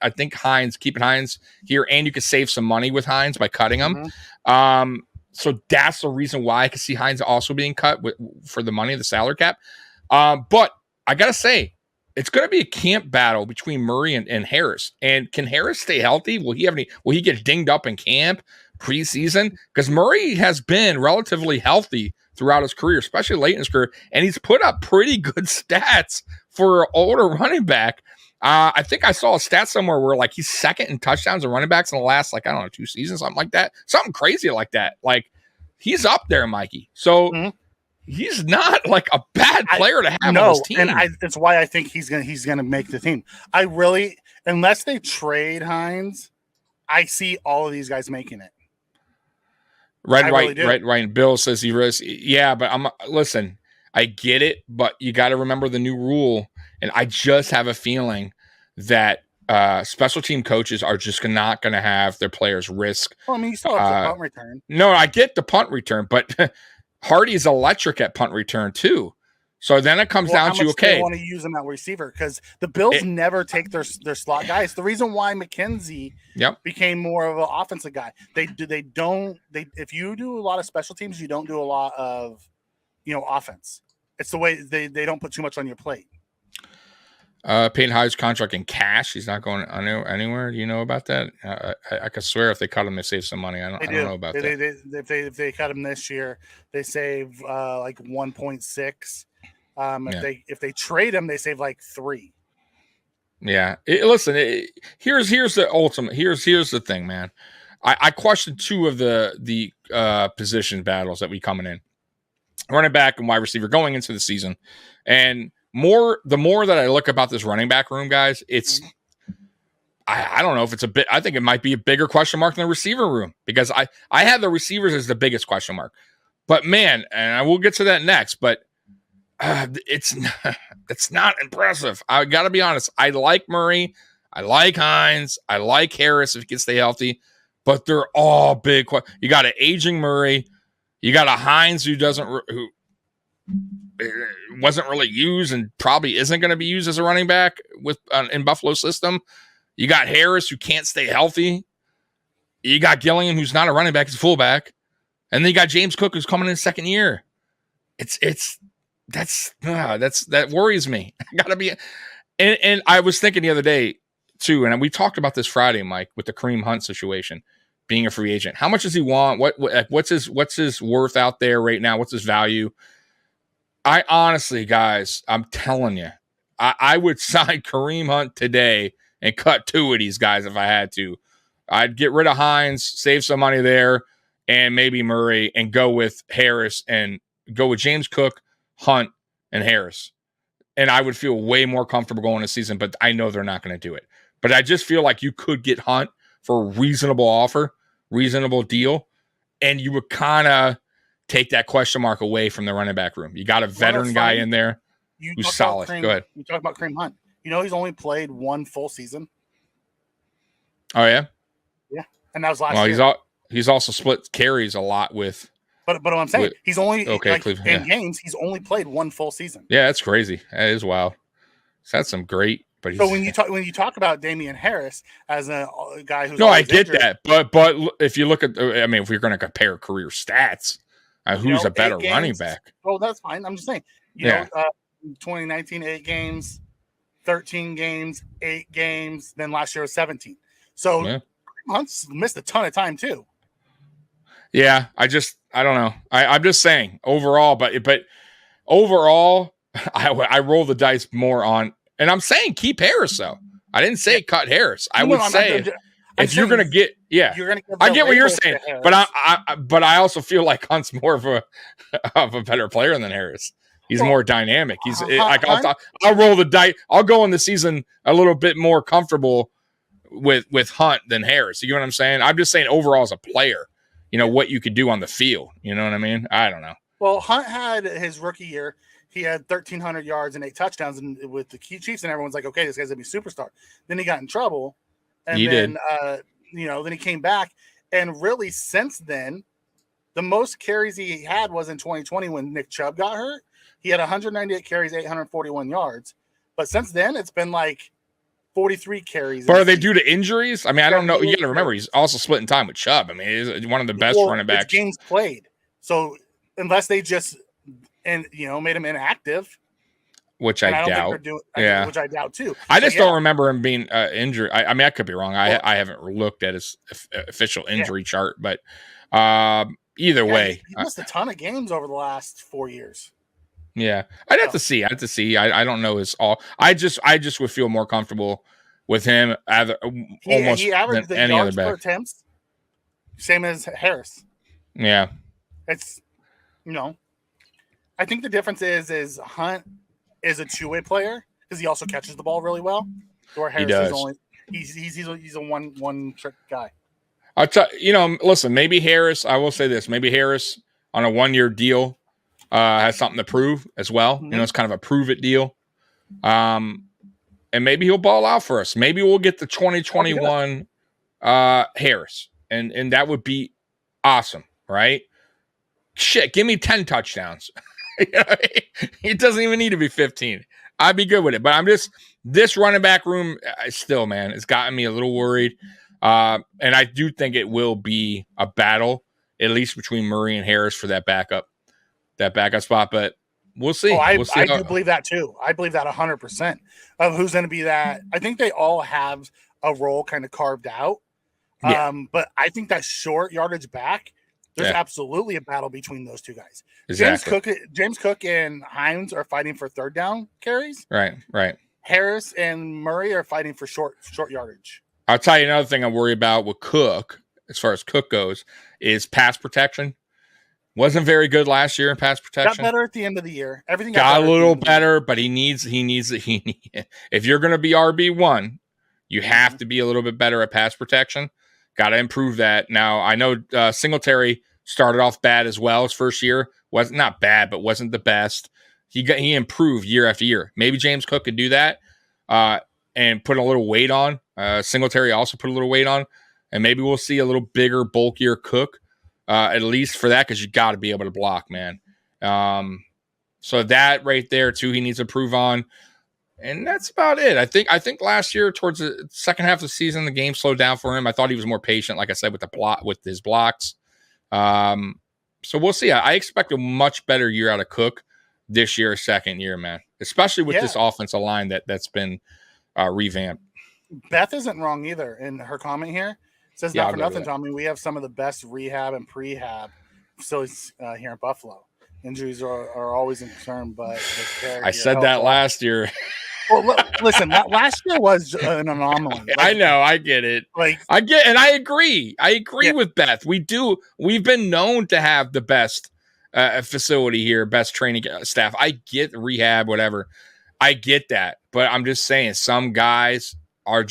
think keeping Hines here, and you could save some money with Hines by cutting him. So that's the reason why I could see Hines also being cut for the money of the salary cap. But I got to say, it's going to be a camp battle between Murray and Harris. And can Harris stay healthy? Will he get dinged up in camp preseason? Because Murray has been relatively healthy throughout his career, especially late in his career, and he's put up pretty good stats for an older running back. I think I saw a stat somewhere where like he's second in touchdowns and running backs in the last 2 seasons, something like that, something crazy like that. Like, he's up there, Mikey. So he's not like a bad player to have on his team. And that's why I think he's gonna make the team. I really, unless they trade Hines, I see all of these guys making it. Right. Bill says he risks. Yeah, but listen, I get it, but you got to remember the new rule. And I just have a feeling that special team coaches are just not going to have their players risk. Well, I mean, you still have the punt return. No, I get the punt return, but Hardy's electric at punt return too. So then it comes down to, okay, they want to use him at receiver, because the Bills never take their slot guys. The reason why McKenzie became more of an offensive guy, if you do a lot of special teams, you don't do a lot of offense. It's the way they don't put too much on your plate. Paying Hyde's contract in cash. He's not going anywhere. Do you know about that? I could swear if they cut him, they save some money. I don't know about that. If they cut him this year, they save 1.6. If they trade him, they save 3. Yeah. Here's the ultimate. Here's the thing, man. I questioned 2 of the position battles that we coming in. running back and wide receiver going into the season. And the more that I look about this running back room, guys, it's I don't know if it's I think it might be a bigger question mark than the receiver room, because I have the receivers as the biggest question mark. But man, and I will get to that next, but it's not impressive. I got to be honest. I like Murray. I like Hines. I like Harris if he can stay healthy, but they're all big. You got an aging Murray. You got a Hines who wasn't really used and probably isn't going to be used as a running back in Buffalo system. You got Harris who can't stay healthy. You got Gilliam who's not a running back, he's a fullback, and then you got James Cook who's coming in his second year. That worries me. Gotta be. And I was thinking the other day too, and we talked about this Friday, Mike, with the Kareem Hunt situation, being a free agent. How much does he want? What's his worth out there right now? What's his value? I honestly, guys, I'm telling you, I would sign Kareem Hunt today and cut 2 of these guys if I had to. I'd get rid of Hines, save some money there, and maybe Murray, and go with Harris and go with James Cook, Hunt, and Harris. And I would feel way more comfortable going this season, but I know they're not going to do it. But I just feel like you could get Hunt for a reasonable offer, reasonable deal, and you would kind of take that question mark away from the running back room. You got a veteran guy in there who's solid. Go ahead. You talk about Kareem Hunt. He's only played 1 full season. Oh, yeah? Yeah. And that was last year. Well, he's also split carries a lot with. But what I'm saying, he's only in games, he's only played 1 full season. Yeah, that's crazy. That is wild. So that's some great. But so when you talk about Damian Harris as a guy who's I get injured, that, but if you look at, if we're going to compare career stats, who's a better running back? Oh, that's fine. I'm just saying. 2019, 8 games, 13 games, 8 games. Then last year was 17. So Hunt's missed a ton of time too. Yeah, I don't know. I'm just saying overall, but overall, I roll the dice more on, and I'm saying keep Harris though. I didn't say cut Harris. I would say if you're gonna get, I get what you're saying, but I also feel like Hunt's more of a better player than Harris. He's more dynamic. He's I'll roll the dice. I'll go in the season a little bit more comfortable with Hunt than Harris. You get what I'm saying? I'm just saying overall as a player, what you could do on the field. You know what I mean? I don't know. Well, Hunt had his rookie year. He had 1,300 yards and 8 touchdowns with the Chiefs, and everyone's like, okay, this guy's going to be a superstar. Then he got in trouble. And then he came back. And really since then, the most carries he had was in 2020 when Nick Chubb got hurt. He had 198 carries, 841 yards. But since then, it's been like 43 carries. But are they due to injuries? I mean, I don't know. You got to remember, he's also splitting time with Chubb. I mean, he's one of the best running backs. It's games played. So unless they just made him inactive, which I doubt. Which I doubt too. I just don't remember him being injured. I mean, I could be wrong. I haven't looked at his official injury chart, but either way, he missed a ton of games over the last 4 years. Yeah, I'd have to see. I don't know his all. I just would feel more comfortable with him almost he averaged than the any yards other per back. attempts, same as Harris. Yeah, it's I think the difference is Hunt is a 2-way player because he also catches the ball really well. Where Harris he's a one trick guy. I'll listen. Maybe Harris. I will say this. Maybe Harris on a 1-year deal. Has something to prove as well. Mm-hmm. It's kind of a prove it deal. And maybe he'll ball out for us. Maybe we'll get the 2021 Harris. And that would be awesome, right? Shit, give me 10 touchdowns. It doesn't even need to be 15. I'd be good with it. But this running back room still, man, it's gotten me a little worried. And I do think it will be a battle, at least between Murray and Harris for that backup spot, but we'll see. I do believe that too. I believe that 100% of who's going to be that. I think they all have a role kind of carved out. Yeah. But I think that short yardage back, there's absolutely a battle between those two guys. Exactly. James Cook and Hines are fighting for 3rd down carries. Right. Harris and Murray are fighting for short yardage. I'll tell you another thing I worry about with Cook, as far as Cook goes, is pass protection. Wasn't very good last year in pass protection. Got better at the end of the year. Everything got a little better, but he needs if you're going to be RB1, you have to be a little bit better at pass protection. Got to improve that. Now, I know Singletary started off bad as well his first year. Was not bad, but wasn't the best. He improved year after year. Maybe James Cook could do that and put a little weight on. Singletary also put a little weight on, and maybe we'll see a little bigger, bulkier Cook at least for that, because you got to be able to block, man. So that right there too, he needs to improve on, and that's about it. I think last year towards the second half of the season, the game slowed down for him. I thought he was more patient, like I said, with his blocks. So we'll see. I expect a much better year out of Cook this year, second year, man, especially with this offensive line that's been revamped. Beth isn't wrong either in her comment here. Says not for nothing, Tommy. We have some of the best rehab and prehab facilities here in Buffalo. Injuries are always a concern, but I said that last year. Well, listen, last year was an anomaly. Like, I know, I get it. And I agree. I agree with Beth. We've been known to have the best facility here, best training staff. I get rehab, whatever. I get that, but I'm just saying some guys are,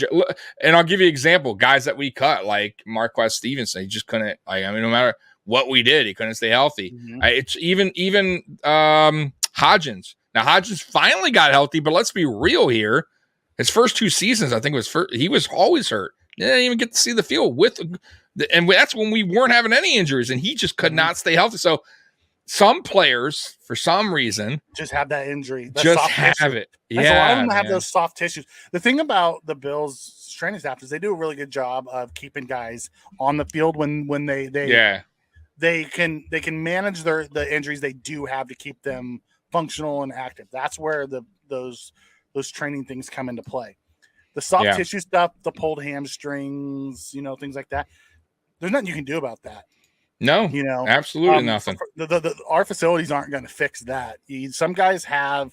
and I'll give you an example. Guys that we cut, like Marquez Stevenson, he just couldn't. No matter what we did, he couldn't stay healthy. Mm-hmm. It's even Hodgins. Now Hodgins finally got healthy, but let's be real here. His first 2 seasons, I think, he was always hurt. He didn't even get to see the field and that's when we weren't having any injuries, and he just could not stay healthy. So some players, for some reason, just have that injury. Just have it. Yeah, a lot of them have those soft tissues. The thing about the Bills' training staff is they do a really good job of keeping guys on the field when they can manage the injuries they do have to keep them functional and active. That's where those training things come into play. The soft tissue stuff, the pulled hamstrings, things like that. There's nothing you can do about that. No, absolutely nothing. Our facilities aren't going to fix that. Some guys have,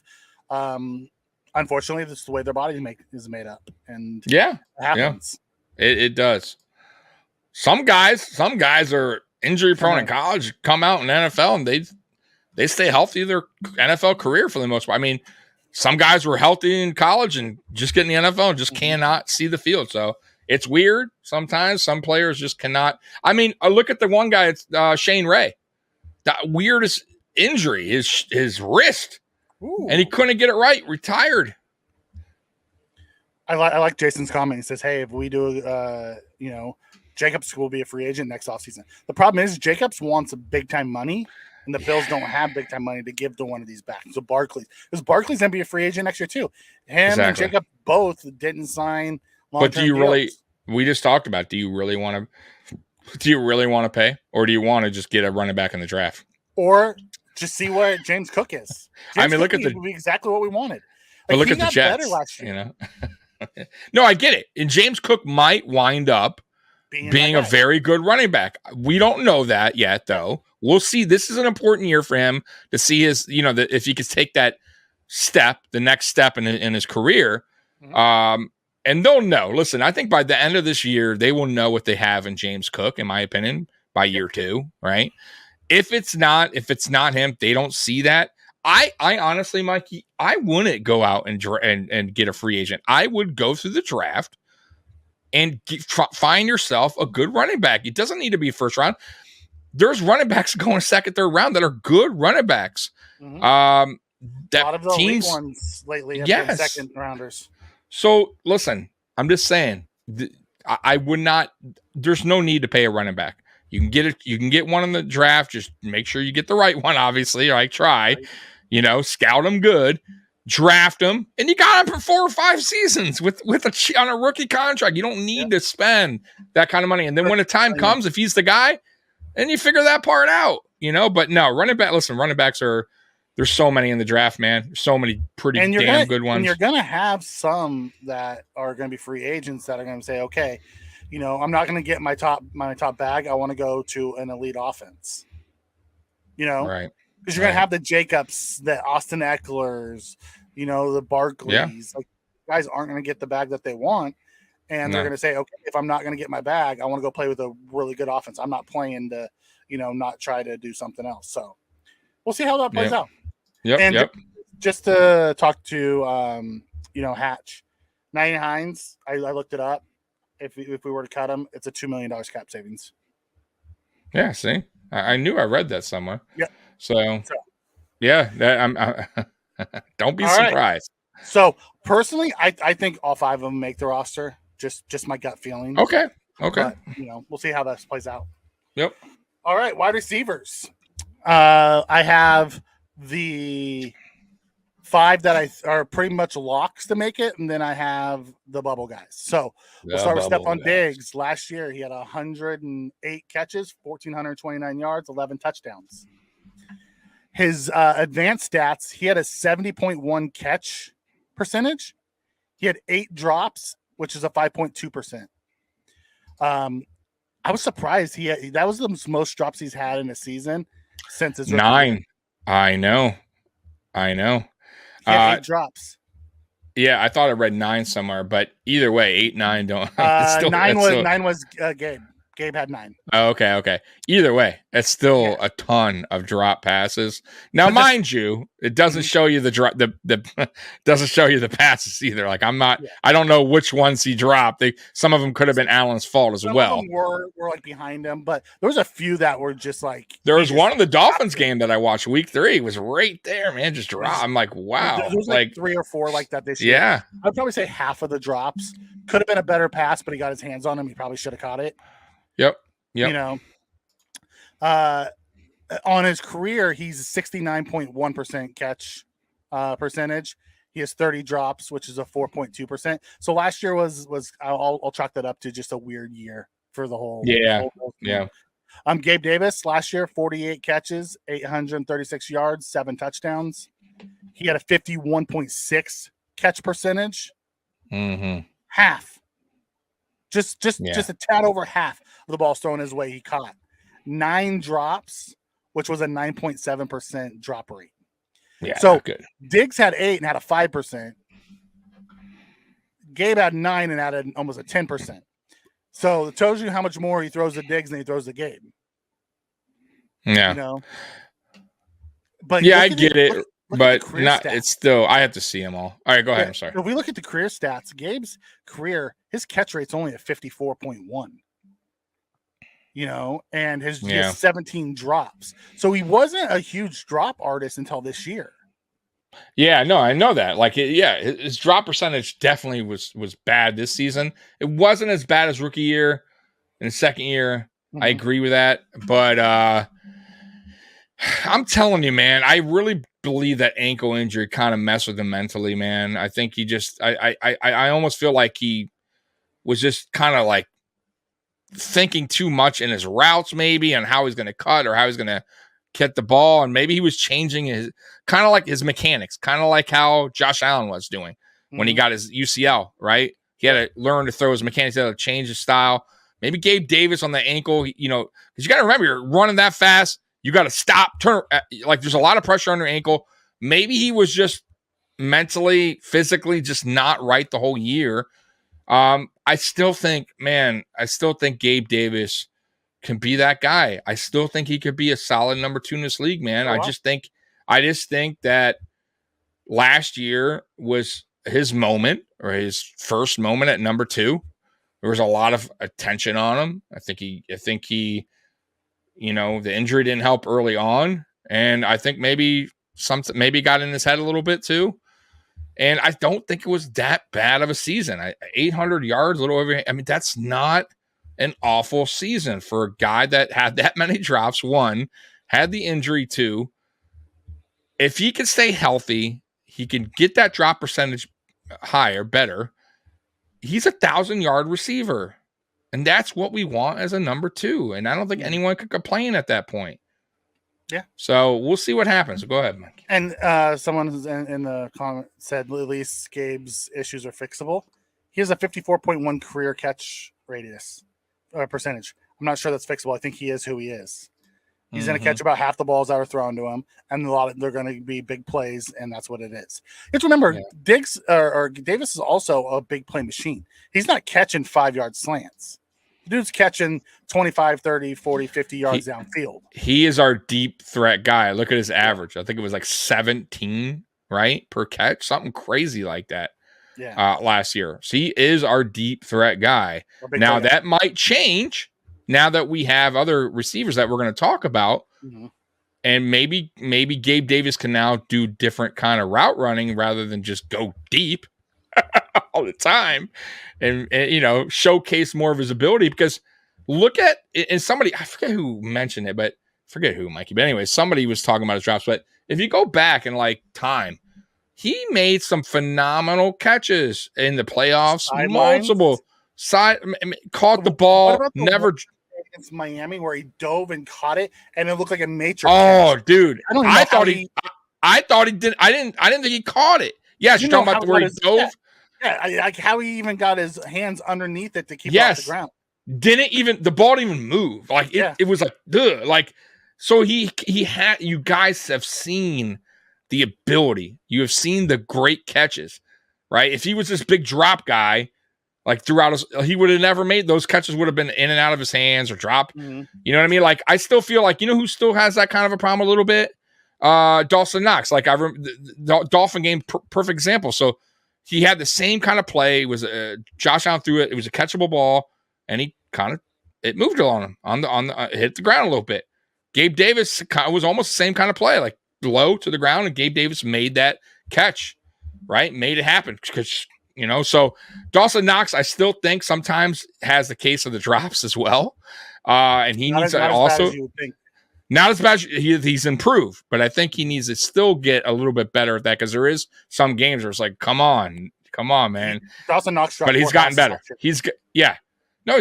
unfortunately, this is the way their body is made up, and it happens. It does. Some guys are injury prone in college, come out in NFL, and they stay healthy their NFL career for the most part. I mean, some guys were healthy in college and just get in the NFL and just cannot see the field. So it's weird sometimes. Some players just cannot. I mean, I look at the one guy, it's Shane Ray. The weirdest injury is his wrist. Ooh. And he couldn't get it right. Retired. I like Jason's comment. He says, "Hey, if we do, Jacobs will be a free agent next offseason." The problem is Jacobs wants a big time money, and the Bills don't have big time money to give to one of these backs. So Barkley's going to be a free agent next year too. Him and Jacob both didn't sign. But do you really? We just talked about. Do you really want to pay, or do you want to just get a running back in the draft, or just see where James Cook is? Look at would be exactly what we wanted. But look at the Jets. Better last year. No, I get it. And James Cook might wind up being a very good running back. We don't know that yet, though. We'll see. This is an important year for him to see his, if he could take that step, the next step in his career. Mm-hmm. And they'll know. Listen, I think by the end of this year, they will know what they have in James Cook, in my opinion, by year 2, right? If it's not him, they don't see that. I honestly, Mikey, I wouldn't go out and get a free agent. I would go through the draft and find yourself a good running back. It doesn't need to be first round. There's running backs going second, third round that are good running backs. Mm-hmm. A lot of the elite ones lately have been second rounders. So listen, I'm just saying, I would not. There's no need to pay a running back. You can get it. You can get one in the draft. Just make sure you get the right one. Obviously, try. Right. Scout them good, draft them, and you got him for 4 or 5 seasons on a rookie contract. You don't need to spend that kind of money. And then when the time comes, if he's the guy, then you figure that part out. But no, running back. Listen, running backs are. There's so many in the draft, man. There's so many pretty damn good ones. And you're going to have some that are going to be free agents that are going to say, okay, I'm not going to get my top bag. I want to go to an elite offense. Right. Because you're going to have the Jacobs, the Austin Ecklers, the Barkleys. Yeah. Like, guys aren't going to get the bag that they want. and they're going to say, okay, if I'm not going to get my bag, I want to go play with a really good offense. I'm not playing to, not try to do something else. So we'll see how that plays out. Yep. Just to talk to, Hatch, 90 Hines, I looked it up. If we were to cut him, it's a $2 million cap savings. Yeah, see, I knew I read that somewhere. Yeah. So yeah, don't be surprised. Right. So personally, I think all 5 of them make the roster. Just my gut feeling. Okay. But, we'll see how this plays out. Yep. All right, wide receivers. I have the 5 that are pretty much locks to make it, and then I have the bubble guys. So we'll start with Stephon Diggs. Last year, he had 108 catches, 1,429 yards, 11 touchdowns. His advanced stats, he had a 70.1 catch percentage. He had 8 drops, which is a 5.2%. I was surprised that was the most drops he's had in a season since his 9. I know. He had 8 drops. Yeah, I thought I read 9 somewhere, but either way, 8, 9 don't. 9 was Gabe. Gabe had 9. Oh, okay. Either way, it's still a ton of drop passes. Now, mind you, it doesn't show you the drop. The doesn't show you the passes either. Like I'm not. Yeah. I don't know which ones he dropped. Some of them could have been Allen's fault as well. Some of them were like behind him, but there was a few that were just like. There was one of the Dolphins game that I watched week 3. It was right there, man. Just drop. I'm like, wow. There was like 3 or 4 like that this year. Yeah, I'd probably say half of the drops could have been a better pass, but he got his hands on him. He probably should have caught it. Yep. On his career, he's 69.1% catch percentage. He has 30 drops, which is a 4.2%. So last year was I'll chalk that up to just a weird year for the whole. Yeah. Gabe Davis last year, 48 catches, 836 yards, 7 touchdowns. He had a 51.6 catch percentage. Mm-hmm. Half. Just a tad over half of the balls thrown his way he caught. 9 drops, which was a 9.7% drop rate. Yeah, so good. Diggs had 8 and had a 5%. Gabe had 9 and had almost a 10%. So it tells you how much more he throws to Diggs than he throws to Gabe. Yeah. But yeah, I get it. But not. Stats. It's still. I have to see them all. All right, go ahead. I'm sorry. If we look at the career stats, Gabe's career, his catch rate's only at 54.1. And his 17 drops. So he wasn't a huge drop artist until this year. Yeah, no, I know that. Like, his drop percentage definitely was bad this season. It wasn't as bad as rookie year and second year. Mm-hmm. I agree with that, but I'm telling you, man, I really believe that ankle injury kind of messed with him mentally, man. I think he just, I almost feel like he was just kind of like thinking too much in his routes, maybe, and how he's going to cut or how he's going to get the ball. And maybe he was changing his kind of like his mechanics, kind of like how Josh Allen was doing when he got his UCL, right? He had to learn to throw his mechanics, he had to change his style. Maybe Gabe Davis on the ankle, because you got to remember, you're running that fast. You got to stop, turn. Like there's a lot of pressure on your ankle. Maybe he was just mentally, physically just not right the whole year. I still think Gabe Davis can be that guy. I still think he could be a solid number 2 in this league, man. I just think that last year was his moment or his first moment at number 2. There was a lot of attention on him. I think he, the injury didn't help early on. And I think maybe got in his head a little bit too. And I don't think it was that bad of a season. 800 yards, a little over. I mean, that's not an awful season for a guy that had that many drops. 1, had the injury 2. If he can stay healthy, he can get that drop percentage higher, better. He's a 1,000-yard receiver. And that's what we want as a number 2. And I don't think anyone could complain at that point. Yeah. So we'll see what happens. Go ahead, Mike. And someone in the comment said at least Gabe's issues are fixable. He has a 54.1 career catch radius percentage. I'm not sure that's fixable. I think he is who he is. He's going to catch about half the balls that are thrown to him, and they're going to be big plays, and that's what it is. You have to remember, Diggs or Davis is also a big play machine. He's not catching 5-yard slants. The dude's catching 25, 30, 40, 50 yards downfield. He is our deep threat guy. Look at his average. I think it was like 17, right, per catch, something crazy like that. Last year. So he is our deep threat guy. Now that might change now that we have other receivers that we're going to talk about. Mm-hmm. And maybe Gabe Davis can now do different kind of route running rather than just go deep all the time and showcase more of his ability, because look at, and somebody, I forget who mentioned it, but forget who, Mikey, but anyway, somebody was talking about his drops, but if you go back in like time, he made some phenomenal catches in the playoffs. Multiple caught the ball. Never against Miami where he dove and caught it, and it looked like a matrix. Oh, catch. Dude! I thought he did. I didn't think he caught it. Yes, you're talking about where he dove. Yeah, like how he even got his hands underneath it to keep it off the ground. The ball didn't even move. Like it was like, duh. Like, so he had. You guys have seen the ability. You have seen the great catches, right? If he was this big drop guy, like throughout he would have never made those catches. Would have been in and out of his hands or drop. Mm-hmm. You know what I mean? Like, I still feel like, who still has that kind of a problem a little bit? Dawson Knox. Like, I remember the Dolphin game, perfect example. So he had the same kind of play. It was Josh Allen threw it. It was a catchable ball, and he it moved on him on the hit the ground a little bit. Gabe Davis was almost the same kind of play, like low to the ground, and Gabe Davis made that catch, right? Made it happen because, so Dawson Knox, I still think sometimes has the case of the drops as well. And he needs to also not as bad. He's improved, but I think he needs to still get a little bit better at that, because there is some games where it's like, come on, man. Dawson Knox, but he's gotten better. He's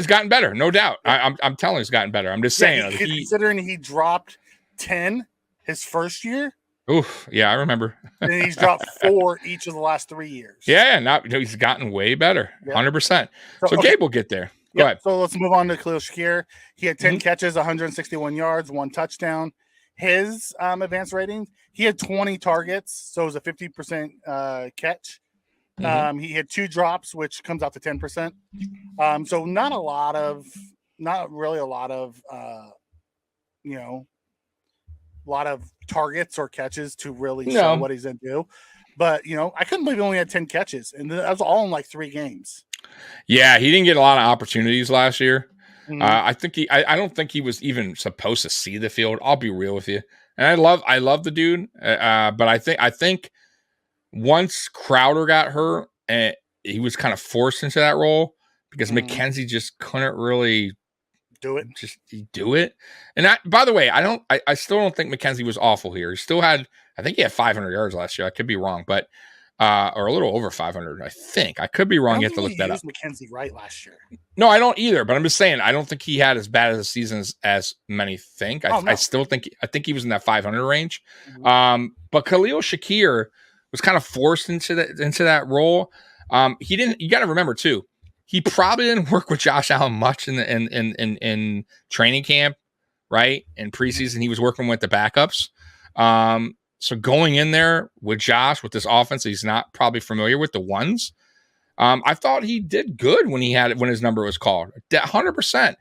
gotten better, no doubt. Yeah. I'm telling you, he's gotten better. I'm just saying. Considering he dropped 10 his first year. Oof, yeah, I remember. And he's dropped 4 each of the last 3 years. Yeah, he's gotten way better, 100%. So Gabe will get there. Go ahead. So let's move on to Khalil Shakir. He had 10 catches, 161 yards, 1 touchdown. His advanced rating, he had 20 targets, so it was a 50% catch. Mm-hmm. He had 2 drops, which comes out to 10%. So not really a lot of a lot of targets or catches to really show what he's going to do. But, I couldn't believe he only had 10 catches, and that was all in like 3 games. Yeah, he didn't get a lot of opportunities last year. Mm-hmm. I don't think he was even supposed to see the field. I'll be real with you. And I love the dude. But I think once Crowder got hurt, he was kind of forced into that role because McKenzie just couldn't really do it. And by the way, I still don't think McKenzie was awful here. He still had, I think he had 500 yards last year. I could be wrong, but or a little over 500, I think. I could be wrong. You have to look that up. McKenzie right last year. No, I don't either. But I'm just saying, I don't think he had as bad as a season as many think. I still think he was in that 500 range. Mm-hmm. But Khalil Shakir was kind of forced into that role. He didn't. You got to remember too. He probably didn't work with Josh Allen much in training camp, right? In preseason, he was working with the backups. So going in there with Josh with this offense, he's not probably familiar with the ones. I thought he did good when his number was called. 100%.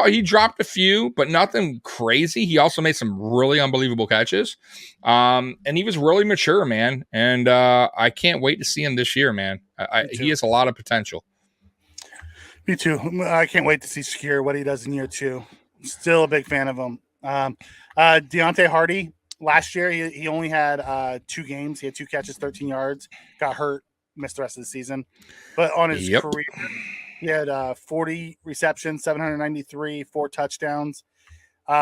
He dropped a few, but nothing crazy. He also made some really unbelievable catches. And he was really mature, man. And I can't wait to see him this year, man. He has a lot of potential. Me too. I can't wait to see Shakir, what he does in year 2. Still a big fan of him. Deontay Hardy, last year he only had 2 games. He had 2 catches, 13 yards, got hurt, missed the rest of the season. But on his career, he had 40 receptions, 793, 4 touchdowns. He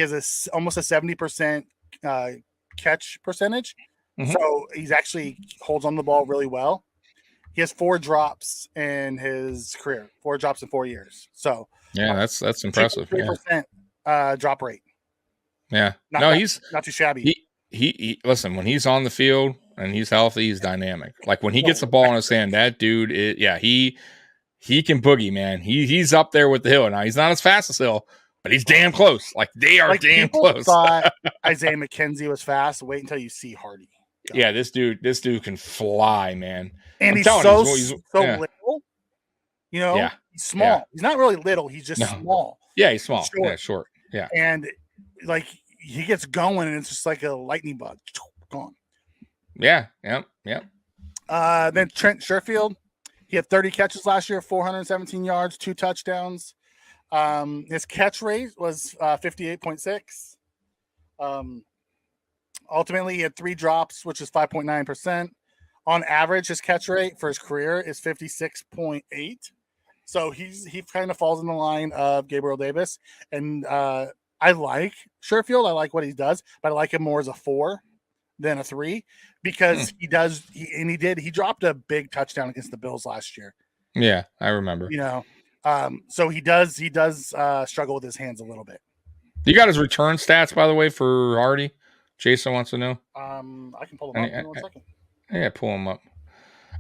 has almost a 70% catch percentage. Mm-hmm. So he's actually holds on the ball really well. He has 4 drops in his career, 4 drops in 4 years. So yeah, that's impressive. 3% drop rate. Yeah, he's not too shabby. He listen, when he's on the field and he's healthy, he's dynamic. Like when he gets the ball in his hand, that dude, he can boogie, man. He's up there with the Hill. Now he's not as fast as Hill, but he's damn close. Like they are damn close. Thought Isaiah McKenzie was fast. Wait until you see Hardy. Go. Yeah, this dude can fly, man. And he's so little. You know, yeah. He's small. Yeah. He's not really little. He's just small. Yeah, he's small. He's short. Yeah. And like he gets going, and it's just like a lightning bug. Gone. Yeah. Then Trent Sherfield, he had 30 catches last year, 417 yards, 2 touchdowns. His catch rate was 58.6. Ultimately, he had 3 drops, which is 5.9%. On average, his catch rate for his career is 56.8. So he kind of falls in the line of Gabriel Davis. And I like Sherfield. I like what he does, but I like him more as a 4 than a 3 because he dropped a big touchdown against the Bills last year. Yeah, I remember. You know, so he does struggle with his hands a little bit. You got his return stats, by the way, for Hardy? Jason wants to know. I can pull them up in 1 second. Yeah, pull him up.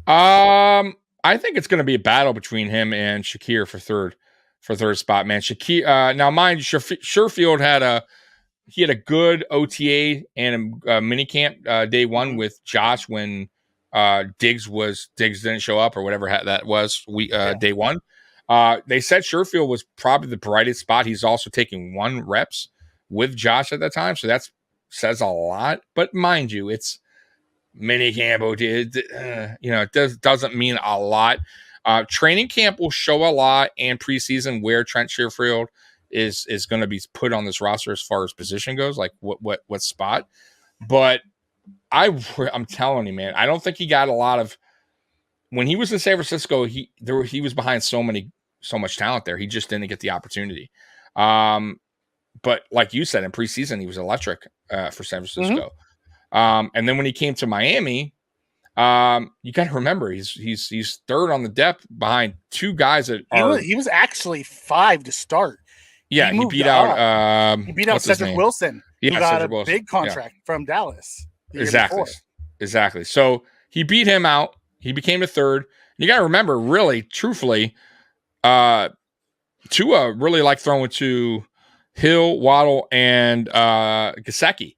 I think it's going to be a battle between him and Shakir for third spot, man. Shakir. Now, mind you, Sherfield had a good OTA and a mini camp day 1 with Josh when Diggs didn't show up or whatever that was day 1. They said Sherfield was probably the brightest spot. He's also taking 1 reps with Josh at that time, so that says a lot. But mind you, it's mini camp OTA. It doesn't mean a lot. Training camp will show a lot, and preseason where Trent Sherfield is going to be put on this roster as far as position goes, like what spot. But I'm telling you, man, I don't think he got a lot of when he was in San Francisco. He was behind so much talent there. He just didn't get the opportunity. But like you said, in preseason, he was electric for San Francisco. And then when he came to Miami, you got to remember he's third on the depth behind 2 guys that he was actually 5 to start. Yeah, he beat out Cedric Wilson. Yeah, who got a big contract from Dallas. Exactly. So he beat him out. He became a third. You got to remember, really, truthfully, Tua really liked throwing to Hill, Waddle, and Gesicki.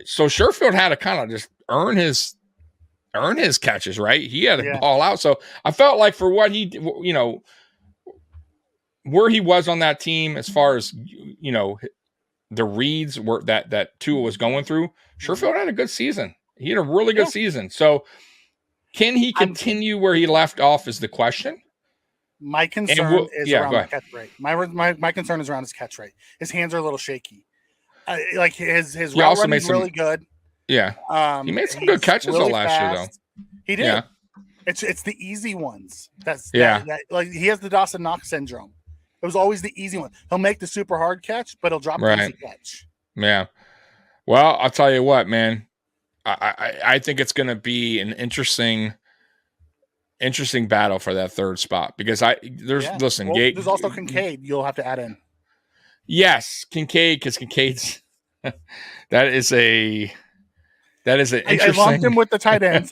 So Sherfield had to kind of just earn his catches, right? He had to ball out. So I felt like for what he, where he was on that team, as far as the reads were that Tua was going through, Sherfield had a good season. He had a really good season. So can he continue where he left off is the question. My concern is around the catch rate. My concern is around his catch rate. His hands are a little shaky. Like his route running is really good. Yeah. He made some good catches last year, though. He did. Yeah. It's the easy ones. Like he has the Dawson Knox syndrome. It was always the easy one. He'll make the super hard catch, but he'll drop the easy catch. Yeah. Well, I'll tell you what, man. I think it's going to be an interesting battle for that third spot because there's also Kincaid. You'll have to add in. Yes, Kincaid, because Kincaid's that is an interesting. I lumped him with the tight ends.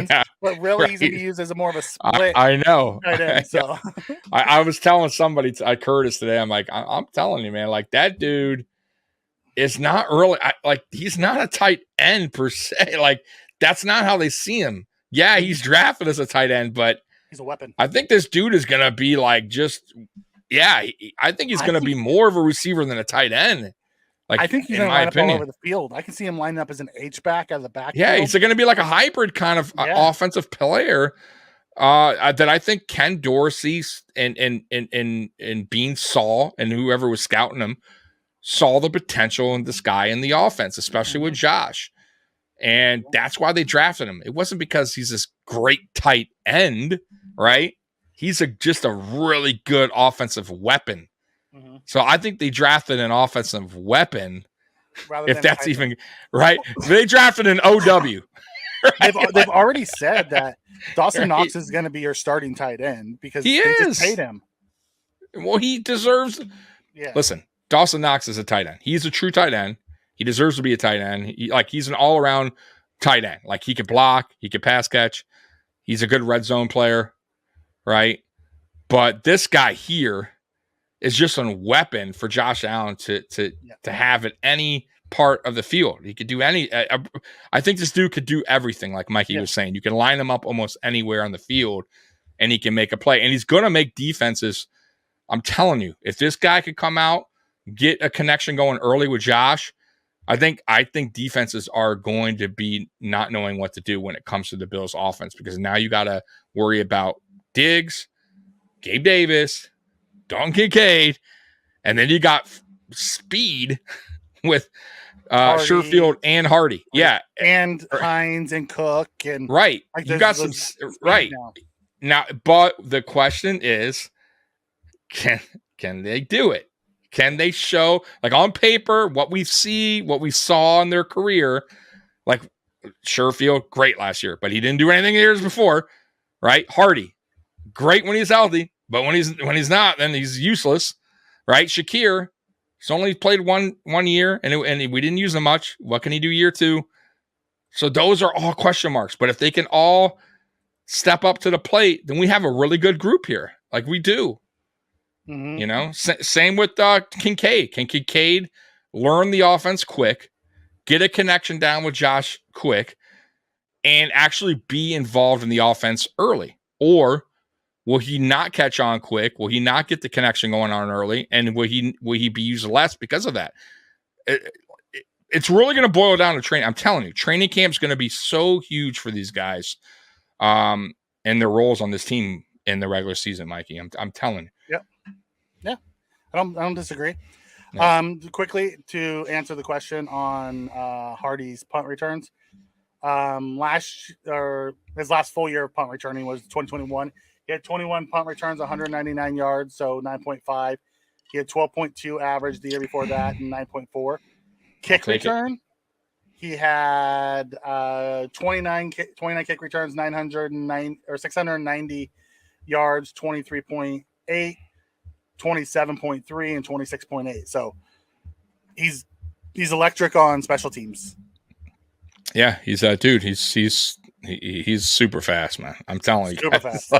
Yeah, but really he's going to be used as more of a split. I know. Tight end, so I was telling somebody, Curtis today. I'm like, I'm telling you, man, like that dude is not really he's not a tight end per se. Like that's not how they see him. Yeah, he's drafted as a tight end, but he's a weapon. I think this dude is going to be like I think he's going to be more of a receiver than a tight end. Like I think he's going to line up all over the field. I can see him lining up as an H-back out of the back. Yeah, he's going to be like a hybrid kind of offensive player that I think Ken Dorsey and Bean saw, and whoever was scouting him saw the potential in this guy in the offense, especially with Josh. And that's why they drafted him. It wasn't because he's this great tight end, right? He's just a really good offensive weapon. Mm-hmm. So I think they drafted an offensive weapon, if that's even right. They drafted an OW. Right? They've already said that Dawson Knox is going to be your starting tight end because they just paid him. Well, he deserves. Yeah. Listen, Dawson Knox is a tight end. He's a true tight end. He deserves to be a tight end. He's an all-around tight end. Like he could block, he could pass catch. He's a good red zone player, right? But this guy here is just a weapon for Josh Allen to have at any part of the field. He could do any. I think this dude could do everything, like Mikey was saying. You can line him up almost anywhere on the field, and he can make a play. And he's going to make defenses. I'm telling you, if this guy could come out, get a connection going early with Josh, I think defenses are going to be not knowing what to do when it comes to the Bills' offense, because now you got to worry about Diggs, Gabe Davis, Don Kincaid, and then you got speed with Sherfield and Hardy. Yeah. And Hines and Cook. And right. Like you got some right now, but the question is, can they do it? Can they show, like, on paper, what we saw in their career? Like, Sherfield, great last year, but he didn't do anything the years before, right? Hardy, great when he's healthy, but when he's not, then he's useless, right? Shakir, he's only played one year, and we didn't use him much. What can he do year 2? So those are all question marks. But if they can all step up to the plate, then we have a really good group here, like we do. Mm-hmm. You know, same with Kincaid. Can Kincaid learn the offense quick, get a connection down with Josh quick, and actually be involved in the offense early? Or will he not catch on quick? Will he not get the connection going on early? And will he be used less because of that? It's really going to boil down to training. I'm telling you, training camp is going to be so huge for these guys, and their roles on this team in the regular season, Mikey. I'm telling you. Yep. Yeah, I don't disagree. Yeah. Quickly to answer the question on Hardy's punt returns. His last full year of punt returning was 2021. He had 21 punt returns, 199 yards, so 9.5. He had 12.2 average the year before that, and 9.4. Kick return, he had 29 kick returns, 690 yards, 23.8, 27.3, and 26.8. So he's electric on special teams. Yeah, he's a dude. He's super fast, man. I'm telling you, super fast.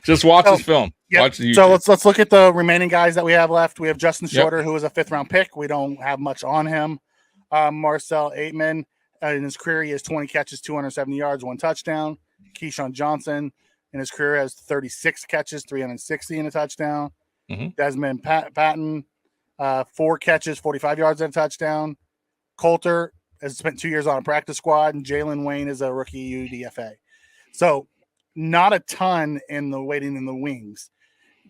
Just watch his film. Yep. Watch the so let's look at the remaining guys that we have left. We have Justin Shorter, who was a 5th round pick. We don't have much on him. Marcel Aitman, in his career, he has 20 catches, 270 yards, 1 touchdown. Keyshawn Johnson, in his career, has 36 catches, 360 and a touchdown. Mm-hmm. Desmond Patton, 4 catches, 45 yards and a touchdown. Coulter has spent 2 years on a practice squad, and Jalen Wayne is a rookie UDFA. So not a ton in the waiting in the wings.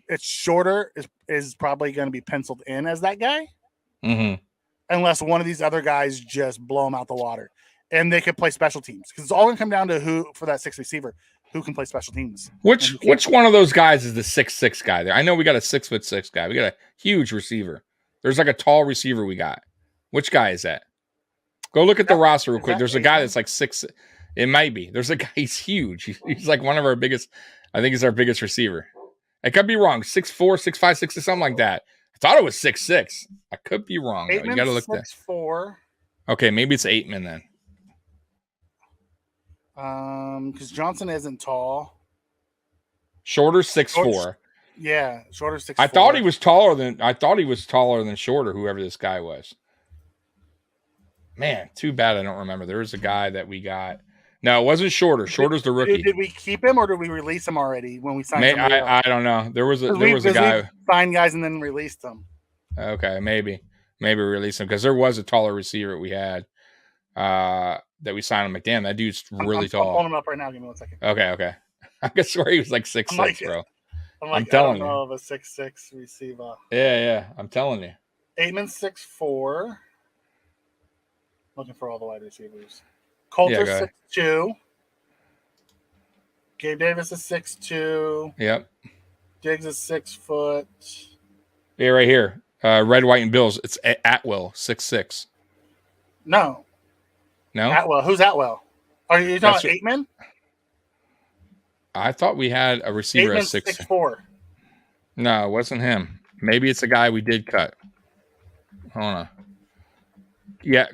It's Shorter is probably going to be penciled in as that guy. Mm-hmm. Unless one of these other guys just blow them out the water. And they could play special teams. Because it's all going to come down to who, for that 6th receiver, who can play special teams. Which one of those guys is the 6'6" guy there? I know we got a 6'6" guy. We got a huge receiver. There's like a tall receiver we got. Which guy is that? Go look at the roster real quick. There's a guy that's like 6. It might be. There's a guy, he's huge. He's like one of our biggest, I think he's our biggest receiver. I could be wrong. 6'4", 6'5", 6'6", something like that. I thought it was 6'6". I could be wrong. Though. You got to look there. 6'4". Okay, maybe it's Aitman then. Because Johnson isn't tall. Shorter's 6'4". Yeah, Shorter's 6'4". I thought he was taller than Shorter, whoever this guy was. Man, too bad I don't remember. There was a guy that we got. No, it wasn't Shorter. Shorter's the rookie. Did we keep him or did we release him already when we signed him? I don't know. There was a guy. We signed guys and then released them. Okay, maybe release him because there was a taller receiver we had that we signed on McDaniel. That dude's really tall. I'm pulling him up right now. Give me 1 second. Okay. I could swear he was like 6'6", bro. I'm telling you. Of a 6'6" receiver. Yeah. I'm telling you. Aitman's 6'4". Looking for all the wide receivers. Coulter's 6'2". Gabe Davis is 6'2". Yep. Diggs is 6 foot. Yeah, right here. Red, white, and Bills. It's Atwell, 6'6". No. Atwell. Who's Atwell? Are you talking about Aitman? I thought we had a receiver at 6'4". No, it wasn't him. Maybe it's a guy we did cut. Hold on. Yeah,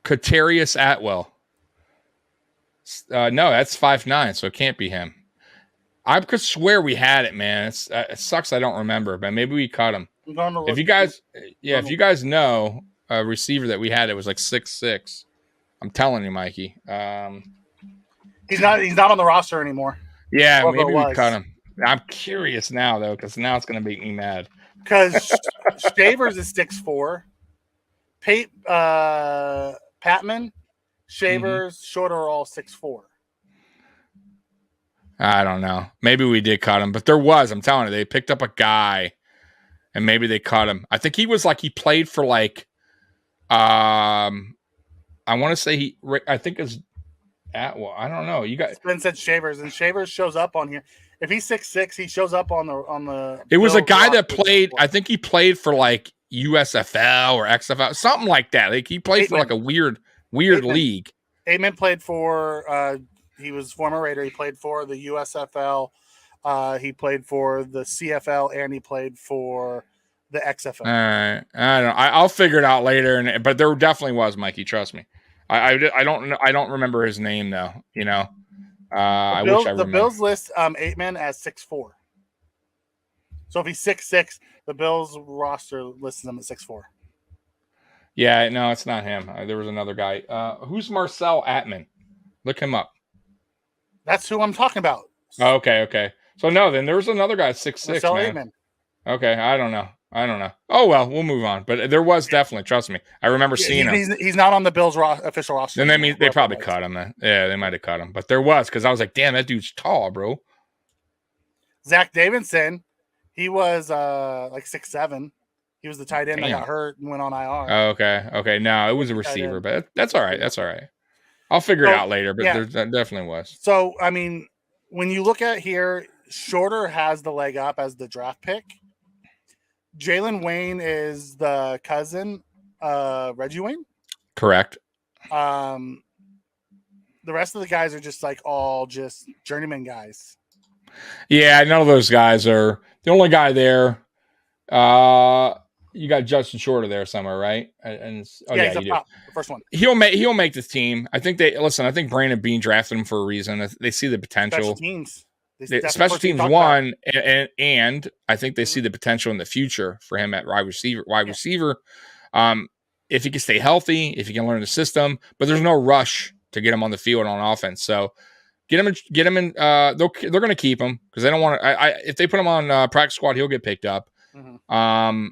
Katarius Atwell. No, that's 5'9", so it can't be him. I could swear we had it, man. It sucks I don't remember, but maybe we cut him. If you guys know a receiver that we had, it was like 6'6". I'm telling you, Mikey. He's not on the roster anymore. Yeah, maybe we cut him. I'm curious now though, because now it's gonna make me mad. Because Shavers is 6'4". Patman, Shavers, Shorter are all 6'4". I don't know. Maybe we did cut him, but there was. I'm telling you, they picked up a guy, and maybe they cut him. I think he was like he played for like, I want to say I think is Atwell. I don't know. You got Spence said Shavers, and Shavers shows up on here. If he's 6'6", he shows up on the. It was a guy that played. I think he played for like USFL or XFL, something like that. Like he played for like a weird league. Amen played for. He was former Raider. He played for the USFL. He played for the CFL, and he played for the XFL. I don't know. I'll figure it out later. But there definitely was, Mikey. Trust me. I don't remember his name though. You know. I wish I remember. The Bills list 8-man as 6'4". So if he's 6'6", the Bills roster lists him at 6'4". Yeah, no, it's not him. There was another guy. Who's Marcel Atman? Look him up. That's who I'm talking about. Oh, okay. So no, then there was another guy 6'6". Marcel Atman. Okay, I don't know. Oh well, we'll move on. But there was definitely, trust me, I remember seeing him. He's not on the Bills official roster. Then that means they probably cut him. Yeah, they might have cut him. But there was, because I was like, damn, that dude's tall, bro. Zach Davidson, he was like 6'7". He was the tight end that got hurt and went on IR. Oh, okay. No, it was a receiver, but that's all right. I'll figure it out later, but that definitely was. So, I mean, when you look at here, Shorter has the leg up as the draft pick. Jalen Wayne is the cousin, Reggie Wayne. Correct. The rest of the guys are just like all just journeyman guys. Yeah, none of those guys are. The only guy there, you got Justin Shorter there somewhere, right? He's up top, the first one. He'll make this team. I think I think Brandon Beane drafted him for a reason. They see the potential. Special teams. Special teams won, and I think they see the potential in the future for him at wide receiver. If he can stay healthy, if he can learn the system, but there's no rush to get him on the field on offense. So get him in. They're going to keep him because they don't want to. If they put him on practice squad, he'll get picked up. Mm-hmm.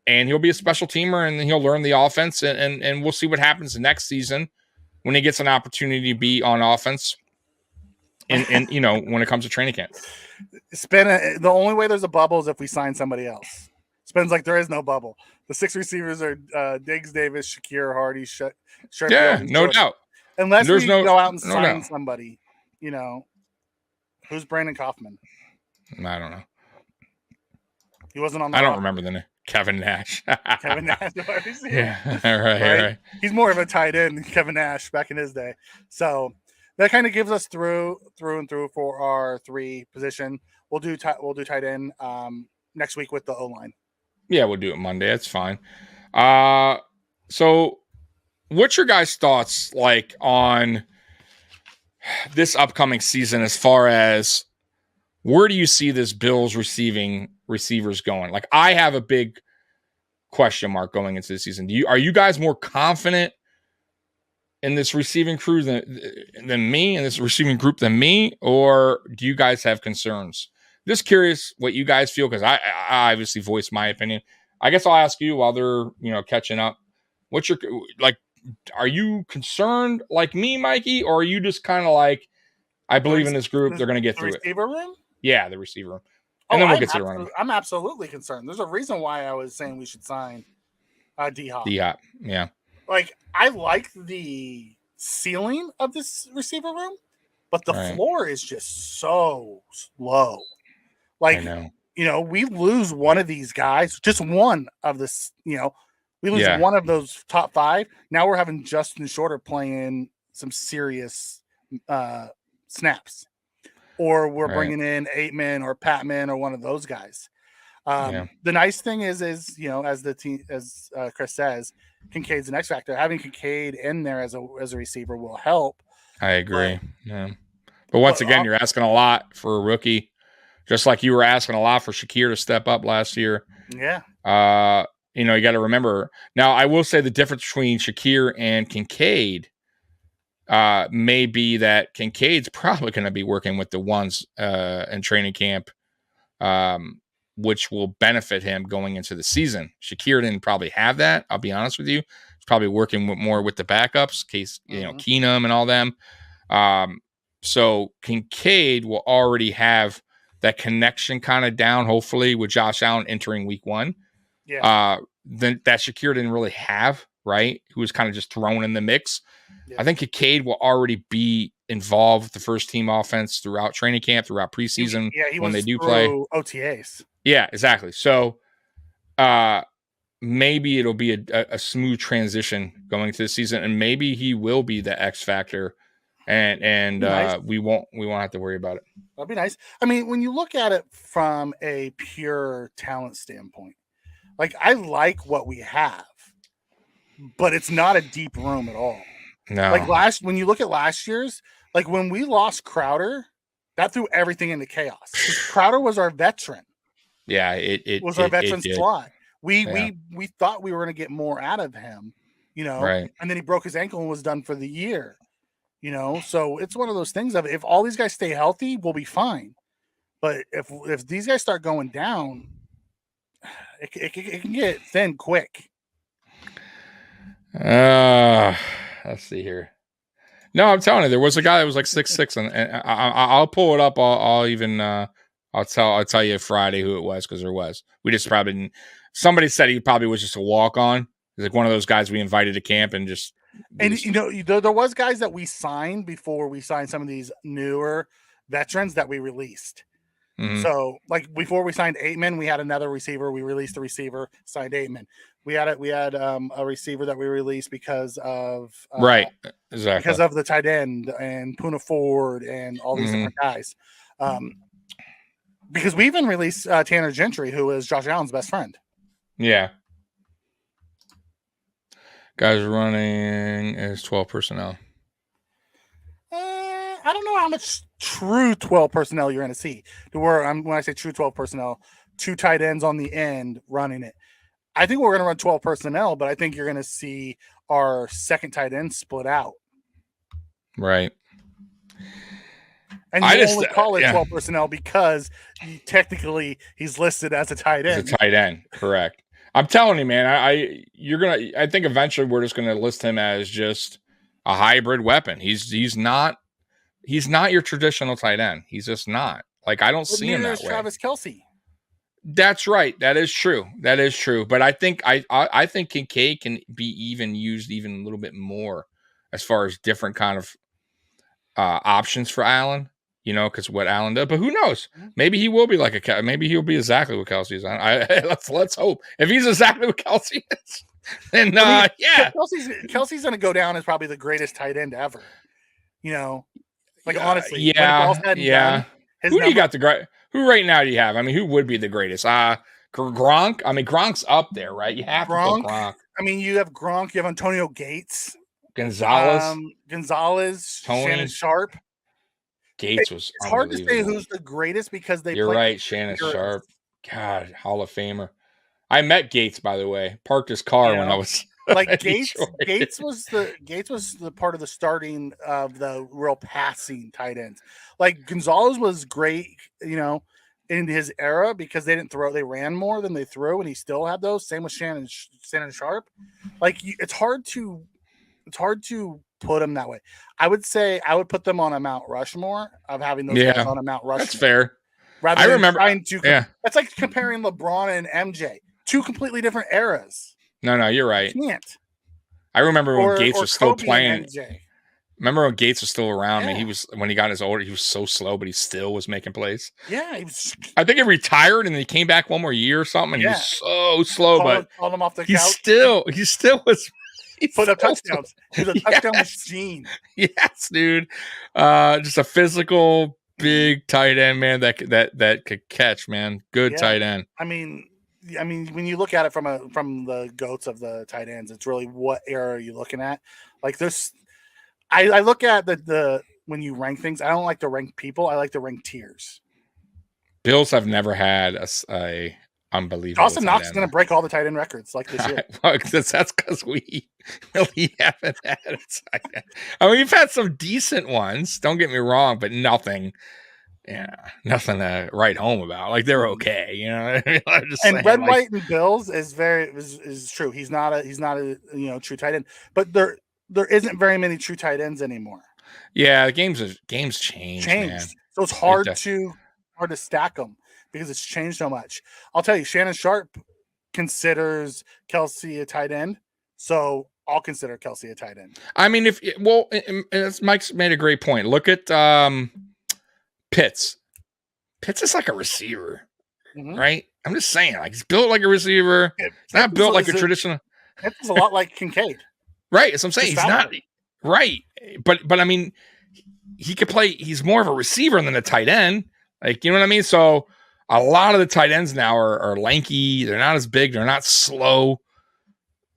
And he'll be a special teamer, and he'll learn the offense, and we'll see what happens next season when he gets an opportunity to be on offense. And when it comes to training camp, the only way there's a bubble is if we sign somebody else. Spence like there is no bubble. The 6 receivers are Diggs, Davis, Shakir, Hardy, Sherfield. Yeah, no doubt. Unless we go out and sign somebody, who's Brandon Kaufman? I don't know. He wasn't on. I don't remember the name. Kevin Nash. Kevin Nash. Yeah, right. He's more of a tight end than Kevin Nash back in his day. So that kind of gives us through and through for our 3 position. We'll do tight end next week with the O-line. Yeah, we'll do it Monday. That's fine. So what's your guys' thoughts like on this upcoming season as far as where do you see this Bills receivers going? Like, I have a big question mark going into the season. Are you guys more confident in this receiving crew than me, in this receiving group than me, or do you guys have concerns? Just curious what you guys feel, because I obviously voiced my opinion. I guess I'll ask you while they're catching up. What's your are you concerned like me, Mikey, or are you just kind of like, I believe in this group, they're going to get through it? The receiver room? Yeah, the receiver room. And then we'll get to the running. I'm absolutely concerned. There's a reason why I was saying we should sign D-Hop. D-Hop, yeah. Like, I like the ceiling of this receiver room, but the floor is just so low. Like, I know. We lose one of these guys, just one of this, we lose one of those top 5. Now we're having Justin Shorter playing some serious snaps. Or we're bringing in 8-man or Patman or one of those guys. The nice thing is as the team, as Chris says, Kincaid's an X factor. Having Kincaid in there as a receiver will help. I agree. But once again, you're asking a lot for a rookie, just like you were asking a lot for Shakir to step up last year. Yeah. You got to remember. Now, I will say the difference between Shakir and Kincaid may be that Kincaid's probably going to be working with the ones in training camp, which will benefit him going into the season. Shakir didn't probably have that. I'll be honest with you. He's probably working more with the backups, case Keenum and all them. So Kincaid will already have that connection kind of down, hopefully, with Josh Allen entering week 1. Yeah. Then that Shakir didn't really have, right? Who was kind of just thrown in the mix. Yeah. I think Kincaid will already be involved with the first team offense throughout training camp, throughout preseason when they do play OTAs. Yeah, exactly. So maybe it'll be a smooth transition going into the season, and maybe he will be the X factor, and nice. we won't have to worry about it. That'd be nice. I mean, when you look at it from a pure talent standpoint, like I like what we have, but it's not a deep room at all. No. Like when you look at last year's, like when we lost Crowder, that threw everything into chaos. Crowder was our veteran. Yeah, it was our veteran slot. We thought we were going to get more out of him, right. And then he broke his ankle and was done for the year, So it's one of those things of if all these guys stay healthy, we'll be fine. But if these guys start going down, it can get thin quick. Let's see here. No, I'm telling you, there was a guy that was like 6'6", and I'll pull it up. I'll tell you Friday who it was, because there was. We just probably didn't. Somebody said he probably was just a walk on. He's like one of those guys we invited to camp and just. And there was guys that we signed before we signed some of these newer veterans that we released. Mm-hmm. So like before we signed Aitman, we had another receiver. We released the receiver, signed Aitman. We had a receiver that we released because of right, exactly, because of the tight end and Puna Ford and all these different guys. Because we even released Tanner Gentry, who is Josh Allen's best friend. Yeah. Guys running is 12 personnel. I don't know how much true 12 personnel you're going to see. When I say true 12 personnel, 2 tight ends on the end running it. I think we're going to run 12 personnel, but I think you're going to see our second tight end split out. Right. And you only call it 12 personnel because technically he's listed as a tight end. He's a tight end, correct. I'm telling you, man. I think eventually we're just gonna list him as just a hybrid weapon. He's not your traditional tight end. He's just not. Like I don't see him that way. Travis Kelce. That's right. That is true. But I think I think Kincaid can be used a little bit more as far as different kind of options for Allen. Because what Allen does, but who knows? Maybe he will be maybe he'll be exactly what Kelce is. Let's hope. If he's exactly what Kelce is, then yeah. Kelce's going to go down as probably the greatest tight end ever. Honestly. Yeah. Yeah. Who do you got who right now do you have? I mean, who would be the greatest? Gronk? I mean, Gronk's up there, right? You have to put Gronk. I mean, you have Gronk, you have Antonio Gates. Gonzalez, Tony. Shannon Sharp. Gates was. It's hard to say who's the greatest because they. You're right, Shannon Sharp. God, Hall of Famer. I met Gates, by the way. Parked his car when I was like Gates. Gates was the part of the starting of the real passing tight ends. Like Gonzalez was great, in his era because they didn't throw; they ran more than they threw, and he still had those. Same with Shannon Sharp. Like it's hard to put them that way. I would say I would put them on a Mount Rushmore of having those guys on a Mount Rushmore. That's fair. I remember that's like comparing LeBron and MJ, 2 completely different eras. No, you're right. You can't. I remember when Gates was still playing. MJ. Remember when Gates was still around? Yeah. And when he got his older, he was so slow, but he still was making plays. Yeah, he was. I think he retired and then he came back one more year or something. And he was so slow, but called him off the couch. He still was. He put up touchdowns. He's a touchdown machine. Yes, dude. Just a physical, big tight end, man. That could catch, man. Good tight end. I mean, when you look at it from the goats of the tight ends, it's really what era are you looking at? Like this, I look at the when you rank things, I don't like to rank people. I like to rank tiers. Bills have never had a unbelievable. Dawson Knox is going to break all the tight end records like this year. That's because we really haven't had a tight end. I mean, we've had some decent ones. Don't get me wrong, but nothing. Yeah, nothing to write home about. Like they're okay, you know. I'm just and saying, Red, like, White, and Bills is true. He's not a true tight end, but there isn't very many true tight ends anymore. Yeah, the games changed, man. So it's hard to stack them because it's changed so much. I'll tell you, Shannon Sharp considers Kelsey a tight end, so I'll consider Kelsey a tight end. I mean, Mike's made a great point. Look at Pitts. Pitts is like a receiver, right? I'm just saying, like he's built like a receiver. He's not built like a traditional. It's a lot like Kincaid, right? That's what I'm saying. He's not right, but I mean, he could play. He's more of a receiver than a tight end. Like, you know what I mean? So a lot of the tight ends now are lanky. They're not as big. They're not slow.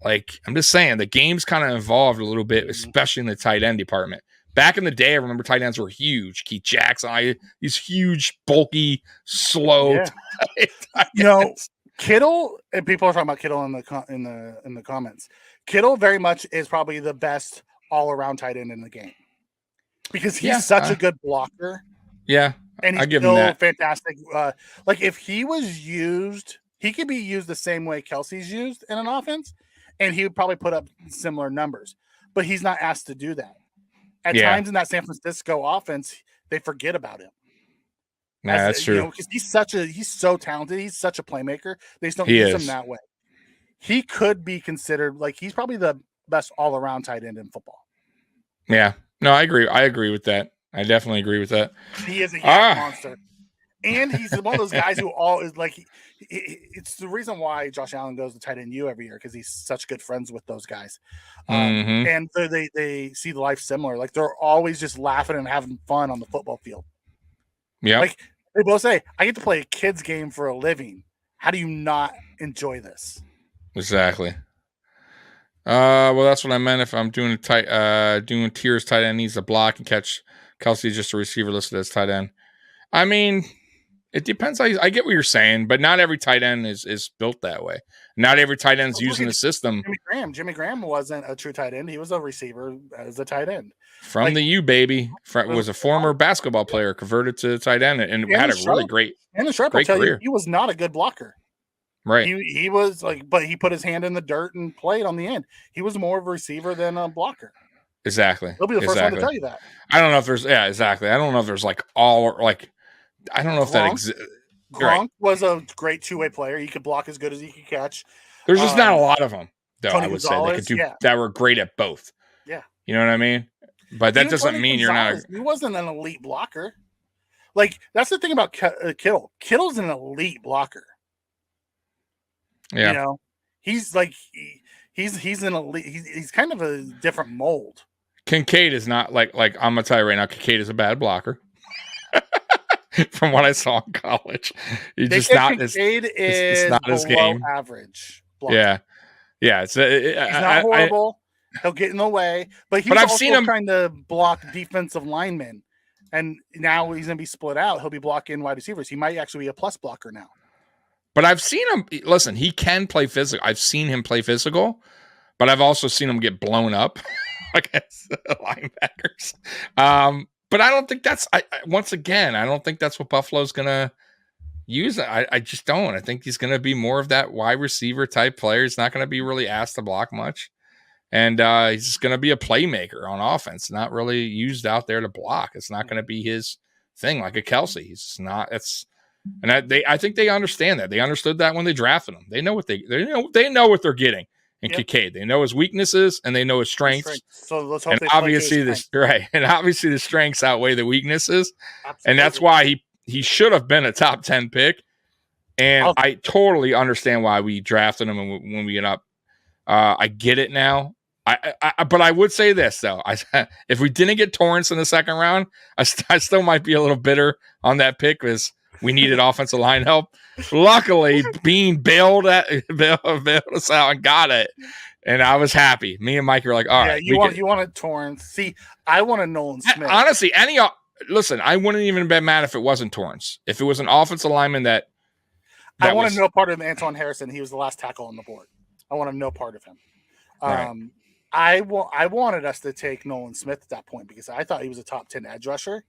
Like, I'm just saying, the game's kind of evolved a little bit, especially in the tight end department. Back in the day, I remember tight ends were huge. Keith Jackson, these huge, bulky, slow. Yeah. Kittle, and people are talking about Kittle in the comments. Kittle very much is probably the best all-around tight end in the game because he's such a good blocker. Yeah, and he's still fantastic. Like if he was used, he could be used the same way Kelsey's used in an offense, and he would probably put up similar numbers. But he's not asked to do that. At times in that San Francisco offense, they forget about him. Yeah, that's true. Because he's so talented. He's such a playmaker. They just don't use him that way. He could be considered like he's probably the best all-around tight end in football. Yeah. No, I agree. I agree with that. I definitely agree with that. He is a monster. And he's one of those guys who is like it's the reason why Josh Allen goes to tight end U every year because he's such good friends with those guys. And they see the life similar. Like they're always just laughing and having fun on the football field. Yeah. Like they both say, I get to play a kid's game for a living. How do you not enjoy this? Exactly. Well, that's what I meant. If I'm doing doing tiers, tight end needs to block and catch. Kelsey just a receiver listed as tight end. I mean, it depends. I get what you're saying, but not every tight end is built that way. Not every tight end's using the system. Jimmy Graham wasn't a true tight end. He was a receiver as a tight end. From the U, baby. Was a former basketball player, converted to tight end, and had a really great career. He was not a good blocker. Right. He was like, but he put his hand in the dirt and played on the end. He was more of a receiver than a blocker. Exactly. He'll be the first one to tell you that. I don't know if there's exactly. I don't know if there's like I don't know if that exists. Gronk was a great two-way player. He could block as good as he could catch. There's just not a lot of them, though. Tony I would Gonzalez, say they could do that were great at both. Yeah. You know what I mean? But that doesn't Tony mean Gonzalez, you're not. He wasn't an elite blocker. Like that's the thing about Kittle. Kittle's an elite blocker. Yeah. You know, he's like he's an elite. He's kind of a different mold. Kincaid is not like I'm gonna tell you right now. Kincaid is a bad blocker. From what I saw in college, it's not his game. Average blocker. Yeah. He's not horrible. He'll get in the way, but I've seen him trying to block defensive linemen, and now he's gonna be split out. He'll be blocking wide receivers. He might actually be a plus blocker now. But I've seen him. Listen, he can play physical. I've seen him play physical, but I've also seen him get blown up against linebackers. But I don't think that's. Once again, I don't think that's what Buffalo's gonna use. I just don't. I think he's gonna be more of that wide receiver type player. He's not gonna be really asked to block much, and he's just gonna be a playmaker on offense, not really used out there to block. It's not gonna be his thing like a Kelsey. He's just not. And I think they understand that. They understood that when they drafted him. They know what they know what they're getting in Kincaid. They know his weaknesses and they know his strengths. So let's hope and obviously the strengths outweigh the weaknesses. Absolutely. And that's why he should have been a top 10 pick. And I totally understand why we drafted him when we get up. I get it now. But I would say this though. If we didn't get Torrance in the second round, I still might be a little bitter on that pick because we needed offensive line help. Luckily, Bean bailed us out and got it. And I was happy. Me and Mikey were like, all right. You wanted Torrance. See, I wanted Nolan Smith. Honestly, listen, I wouldn't even have been mad if it wasn't Torrance. If it was an offensive lineman that I wanted no part of Antoine Harrison. He was the last tackle on the board. I wanted no part of him. Right. I wanted us to take Nolan Smith at that point because I thought he was a top 10 edge rusher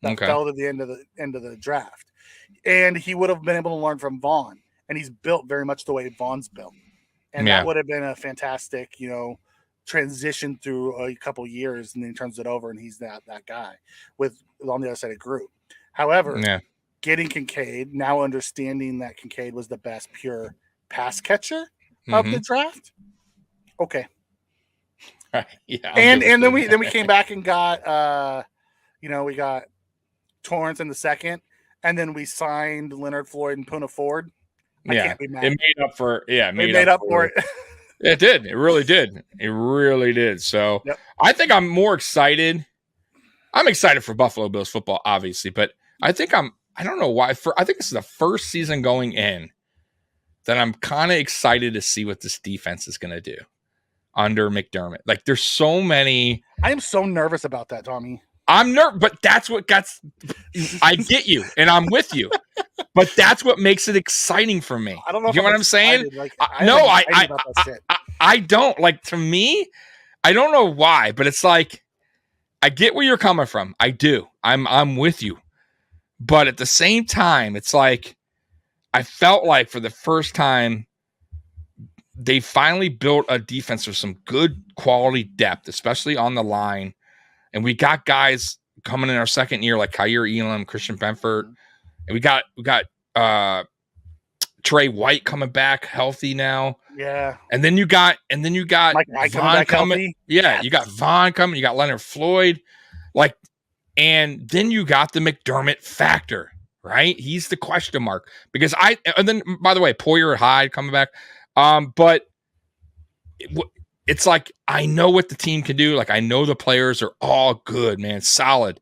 that fell to the end of the draft. And he would have been able to learn from Vaughn. And he's built very much the way Vaughn's built. And that would have been a fantastic, transition through a couple years, and then he turns it over and he's that guy on the other side of Groot. However, getting Kincaid, now understanding that Kincaid was the best pure pass catcher of the draft. Okay. Right. Yeah. And then we came back and got we got Torrance in the second, and then we signed Leonard Floyd and Puna Ford. Can't be mad. It made up for it. Made up for it. It did. It really did. It really did. So I think I'm more excited. I'm excited for Buffalo Bills football, obviously, but I think I don't know why. I think this is the first season going in that I'm kind of excited to see what this defense is going to do under McDermott. Like, there's so many. I am so nervous about that, Tommy. I'm nervous, but that's what I get you, and I'm with you. But that's what makes it exciting for me. I don't know. You know what I'm saying? I don't. Like, to me, I don't know why, but it's like, I get where you're coming from. I do. I'm with you. But at the same time, it's like, I felt like for the first time, they finally built a defense with some good quality depth, especially on the line. And we got guys coming in our second year, like Kyer Elam, Christian Benford. And we got Trey White coming back healthy now. Yeah. And then you got Vaughn coming. Healthy. Yeah, yes. You got Vaughn coming. You got Leonard Floyd. And then you got the McDermott factor, right? He's the question mark. Because and then, by the way, Poyer Hyde coming back. But it's like, I know what the team can do. Like, I know the players are all good, man, solid.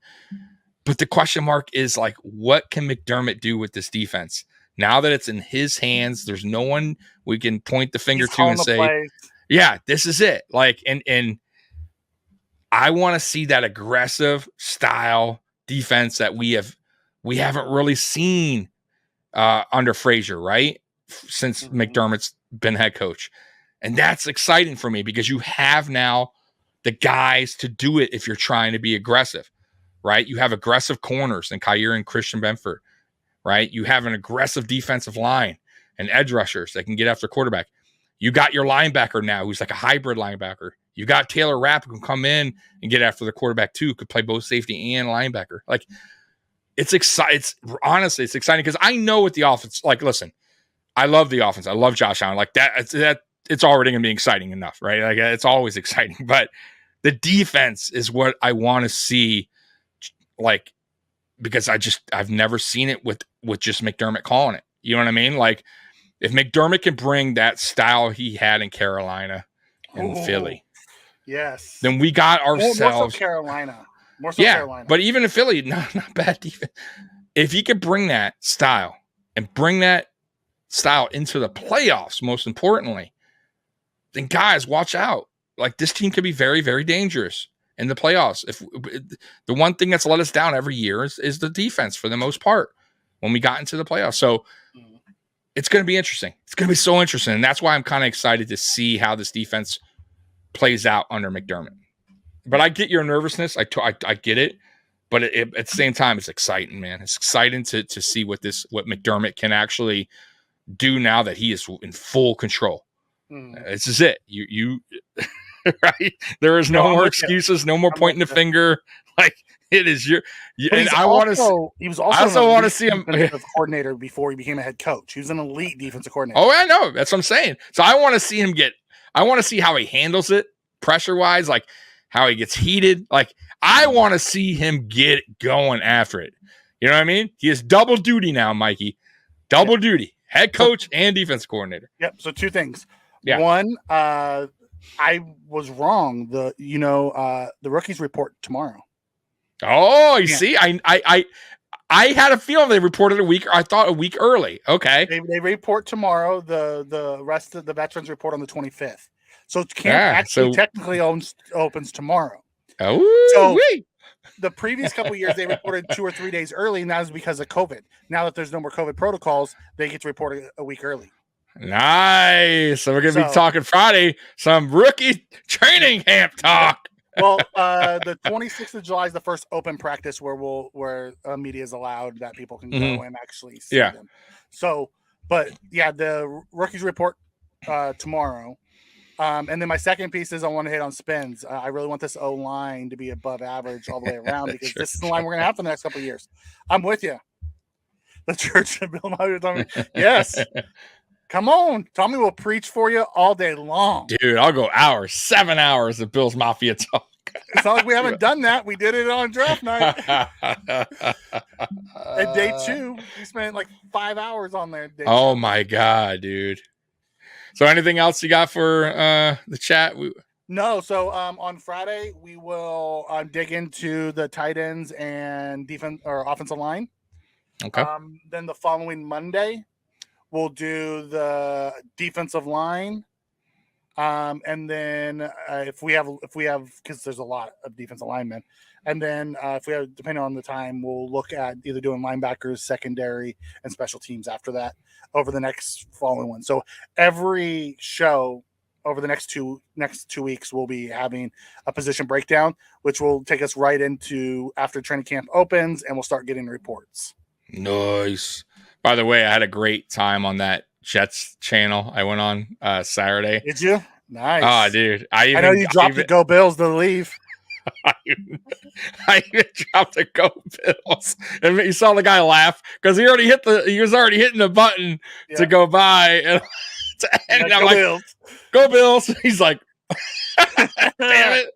But the question mark is, like, what can McDermott do with this defense? Now that it's in his hands, there's no one we can point the finger to and say, yeah, this is it. Like, and I want to see that aggressive style defense that we haven't really seen under Frazier, right? Since McDermott's been head coach. And that's exciting for me because you have now the guys to do it if you're trying to be aggressive, right? You have aggressive corners in Kyer and Christian Benford, right? You have an aggressive defensive line and edge rushers that can get after quarterback. You got your linebacker now who's like a hybrid linebacker. You got Taylor Rapp who can come in and get after the quarterback too, could play both safety and linebacker. Like, it's exciting. Honestly, it's exciting because I know what the offense, like, listen, I love the offense. I love Josh Allen. Like, it's already going to be exciting enough, right? Like, it's always exciting, but the defense is what I want to see, like, because I've never seen it with just McDermott calling it. You know what I mean? Like, if McDermott can bring that style he had in Carolina and Philly, yes, then we got ourselves more so Carolina. Carolina. But even in Philly, not bad defense. If he could bring that style and bring that style into the playoffs, most importantly, then guys, watch out. Like, this team could be very, very dangerous in the playoffs. If the one thing that's let us down every year is the defense for the most part when we got into the playoffs. So it's going to be interesting. It's going to be so interesting. And that's why I'm kind of excited to see how this defense plays out under McDermott. But I get your nervousness. I get it. But at the same time, it's exciting, man. It's exciting to see what McDermott can actually do now that he is in full control. This is it. You right? There is no more excuses, no more pointing the finger. Like, it is your. And I want to. He was also. I also want to see him defensive coordinator before he became a head coach. He was an elite defensive coordinator. Oh, I know. That's what I'm saying. So I want to see him get. I want to see how he handles it pressure wise, like how he gets heated. Like, I want to see him get going after it. You know what I mean? He has double duty now, Mikey. Double duty, head coach and defense coordinator. Yep. So two things. Yeah. One, I was wrong. The rookies report tomorrow. Oh, you see, I had a feeling they reported a week early. Okay. They report tomorrow. The rest of the veterans report on the 25th. So camp technically opens tomorrow. Oh, so the previous couple of years they reported 2 or 3 days early, and that was because of COVID. Now that there's no more COVID protocols, they get to report a week early. Nice. So we're going to be talking Friday, some rookie training camp talk. Well, the 26th of July is the first open practice where media is allowed, that people can go and actually see them. So, but yeah, the rookies report tomorrow. And then my second piece is I want to hit on spins. I really want this O-line to be above average all the way around, because this is the line we're going to have for the next couple of years. I'm with you. The Church of Bill Mafia. Yes. Come on. Tommy will preach for you all day long. Dude, I'll go hours, 7 hours of Bill's Mafia talk. It's not like we haven't done that. We did it on draft night. At day 2, we spent like 5 hours on there. Oh, my God, dude. So anything else you got for the chat? No. So on Friday, we will dig into the tight ends and defense or offensive line. Okay. Then the following Monday, we'll do the defensive line. And then if we have, because there's a lot of defensive linemen, and then if we have, depending on the time, we'll look at either doing linebackers, secondary, and special teams after that over the next following one. So every show over the next two weeks, we'll be having a position breakdown, which will take us right into after training camp opens, and we'll start getting reports. Nice. By the way, I had a great time on that Jets channel I went on Saturday. Did you? Nice. Oh, dude. I know you dropped the Go Bills to leave. I even dropped the Go Bills. And you saw the guy laugh because he was already hitting the button to go by. And I'm like, Bills. Go Bills. He's like, damn it.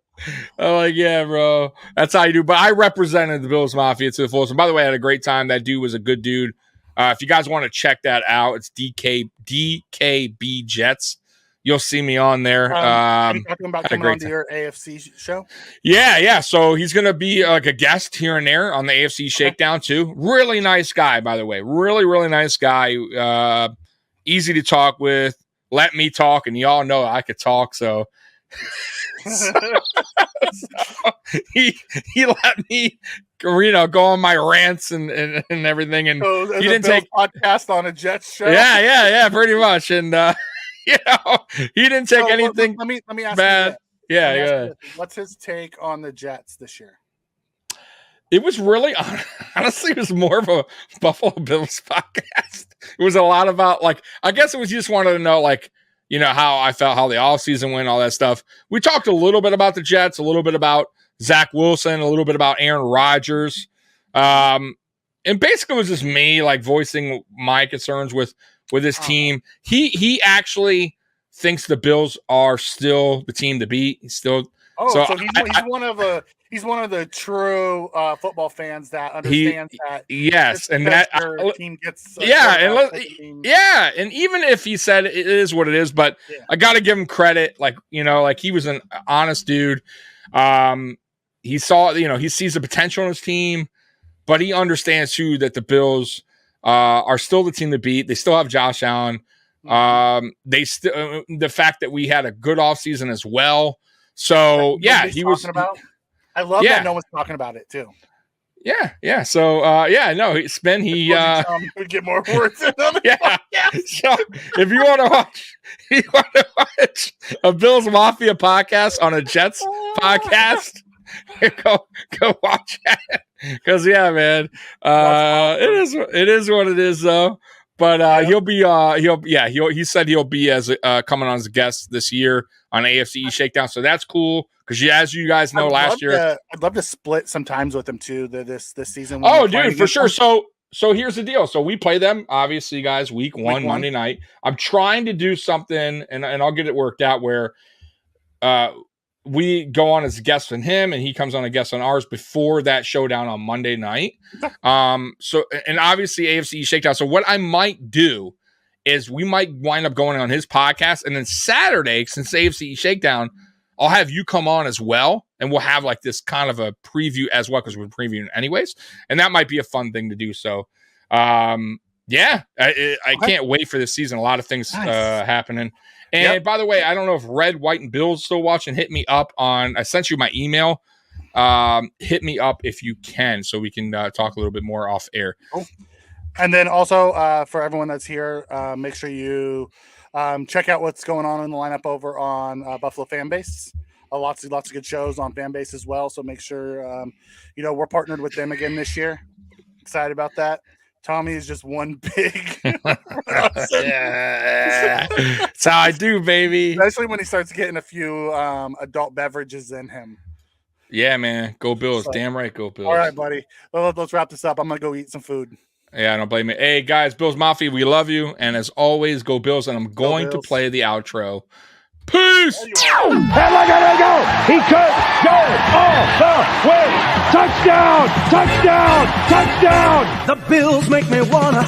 I'm like, yeah, bro. That's how you do. But I represented the Bills Mafia to the fullest. And by the way, I had a great time. That dude was a good dude. If you guys want to check that out, it's DKB Jets. You'll see me on there. Are you talking about coming on to your AFC show? Yeah. So he's going to be like a guest here and there on the AFC Shakedown too. Really nice guy, by the way. Really, really nice guy. Easy to talk with. Let me talk, and y'all know I could talk. So, he let me, go on my rants and everything. And so he didn't take podcast on a Jets show. Yeah, pretty much. And he didn't take anything. Let me ask bad. You yeah. What's his take on the Jets this year? It was really, honestly, it was more of a Buffalo Bills podcast. It was a lot about, I guess it was just wanted to know, how I felt, how the offseason went, all that stuff. We talked a little bit about the Jets, a little bit about Zach Wilson, a little bit about Aaron Rodgers. And basically it was just me, voicing my concerns with his team. He actually thinks the Bills are still the team to beat. He's still... so he's one of the true football fans that understands that. Yes, and that team gets. And even if he said it is what it is, but I got to give him credit. He was an honest dude. He saw, he sees the potential in his team, but he understands too that the Bills are still the team to beat. They still have Josh Allen. They still the fact that we had a good offseason as well. So he was talking about. I love that no one's talking about it too. Yeah. So Spin. He get more words in on the podcast. So if you want to watch a Bills Mafia podcast on a Jets podcast, go watch it. Because man, it is what it is though. But he'll be he said he'll be as coming on as a guest this year on AFC Shakedown. So that's cool because as you guys know, last year I'd love to split some times with them too. This season. Oh, dude, for sure. So here's the deal. So we play them obviously, guys. Week one, Monday night. I'm trying to do something, and I'll get it worked out where we go on as a guest on him, and he comes on a guest on ours before that showdown on Monday night. So, and obviously AFC Shakedown. So what I might do is we might wind up going on his podcast, and then Saturday, since AFC Shakedown, I'll have you come on as well, and we'll have this kind of a preview as well, because we're previewing anyways, and that might be a fun thing to do. So, Yeah, I can't wait for this season. A lot of things happening. And by the way, I don't know if Red, White, and Bill's still watching. Hit me up on. I sent you my email. Hit me up if you can, so we can talk a little bit more off air. Cool. And then also for everyone that's here, make sure you check out what's going on in the lineup over on Buffalo FAMbase. Lots of good shows on FAMbase as well. So make sure we're partnered with them again this year. Excited about that. Tommy is just one big. That's how I do, baby. Especially when he starts getting a few adult beverages in him. Yeah, man. Go Bills. Damn right, go Bills. All right, buddy. Well, let's wrap this up. I'm going to go eat some food. Yeah, I don't blame me. Hey, guys, Bills Mafia, we love you. And as always, go Bills. And I'm going to play the outro. Peace! And look at him go! He could go all the way! Touchdown! Touchdown! Touchdown! The Bills make me wanna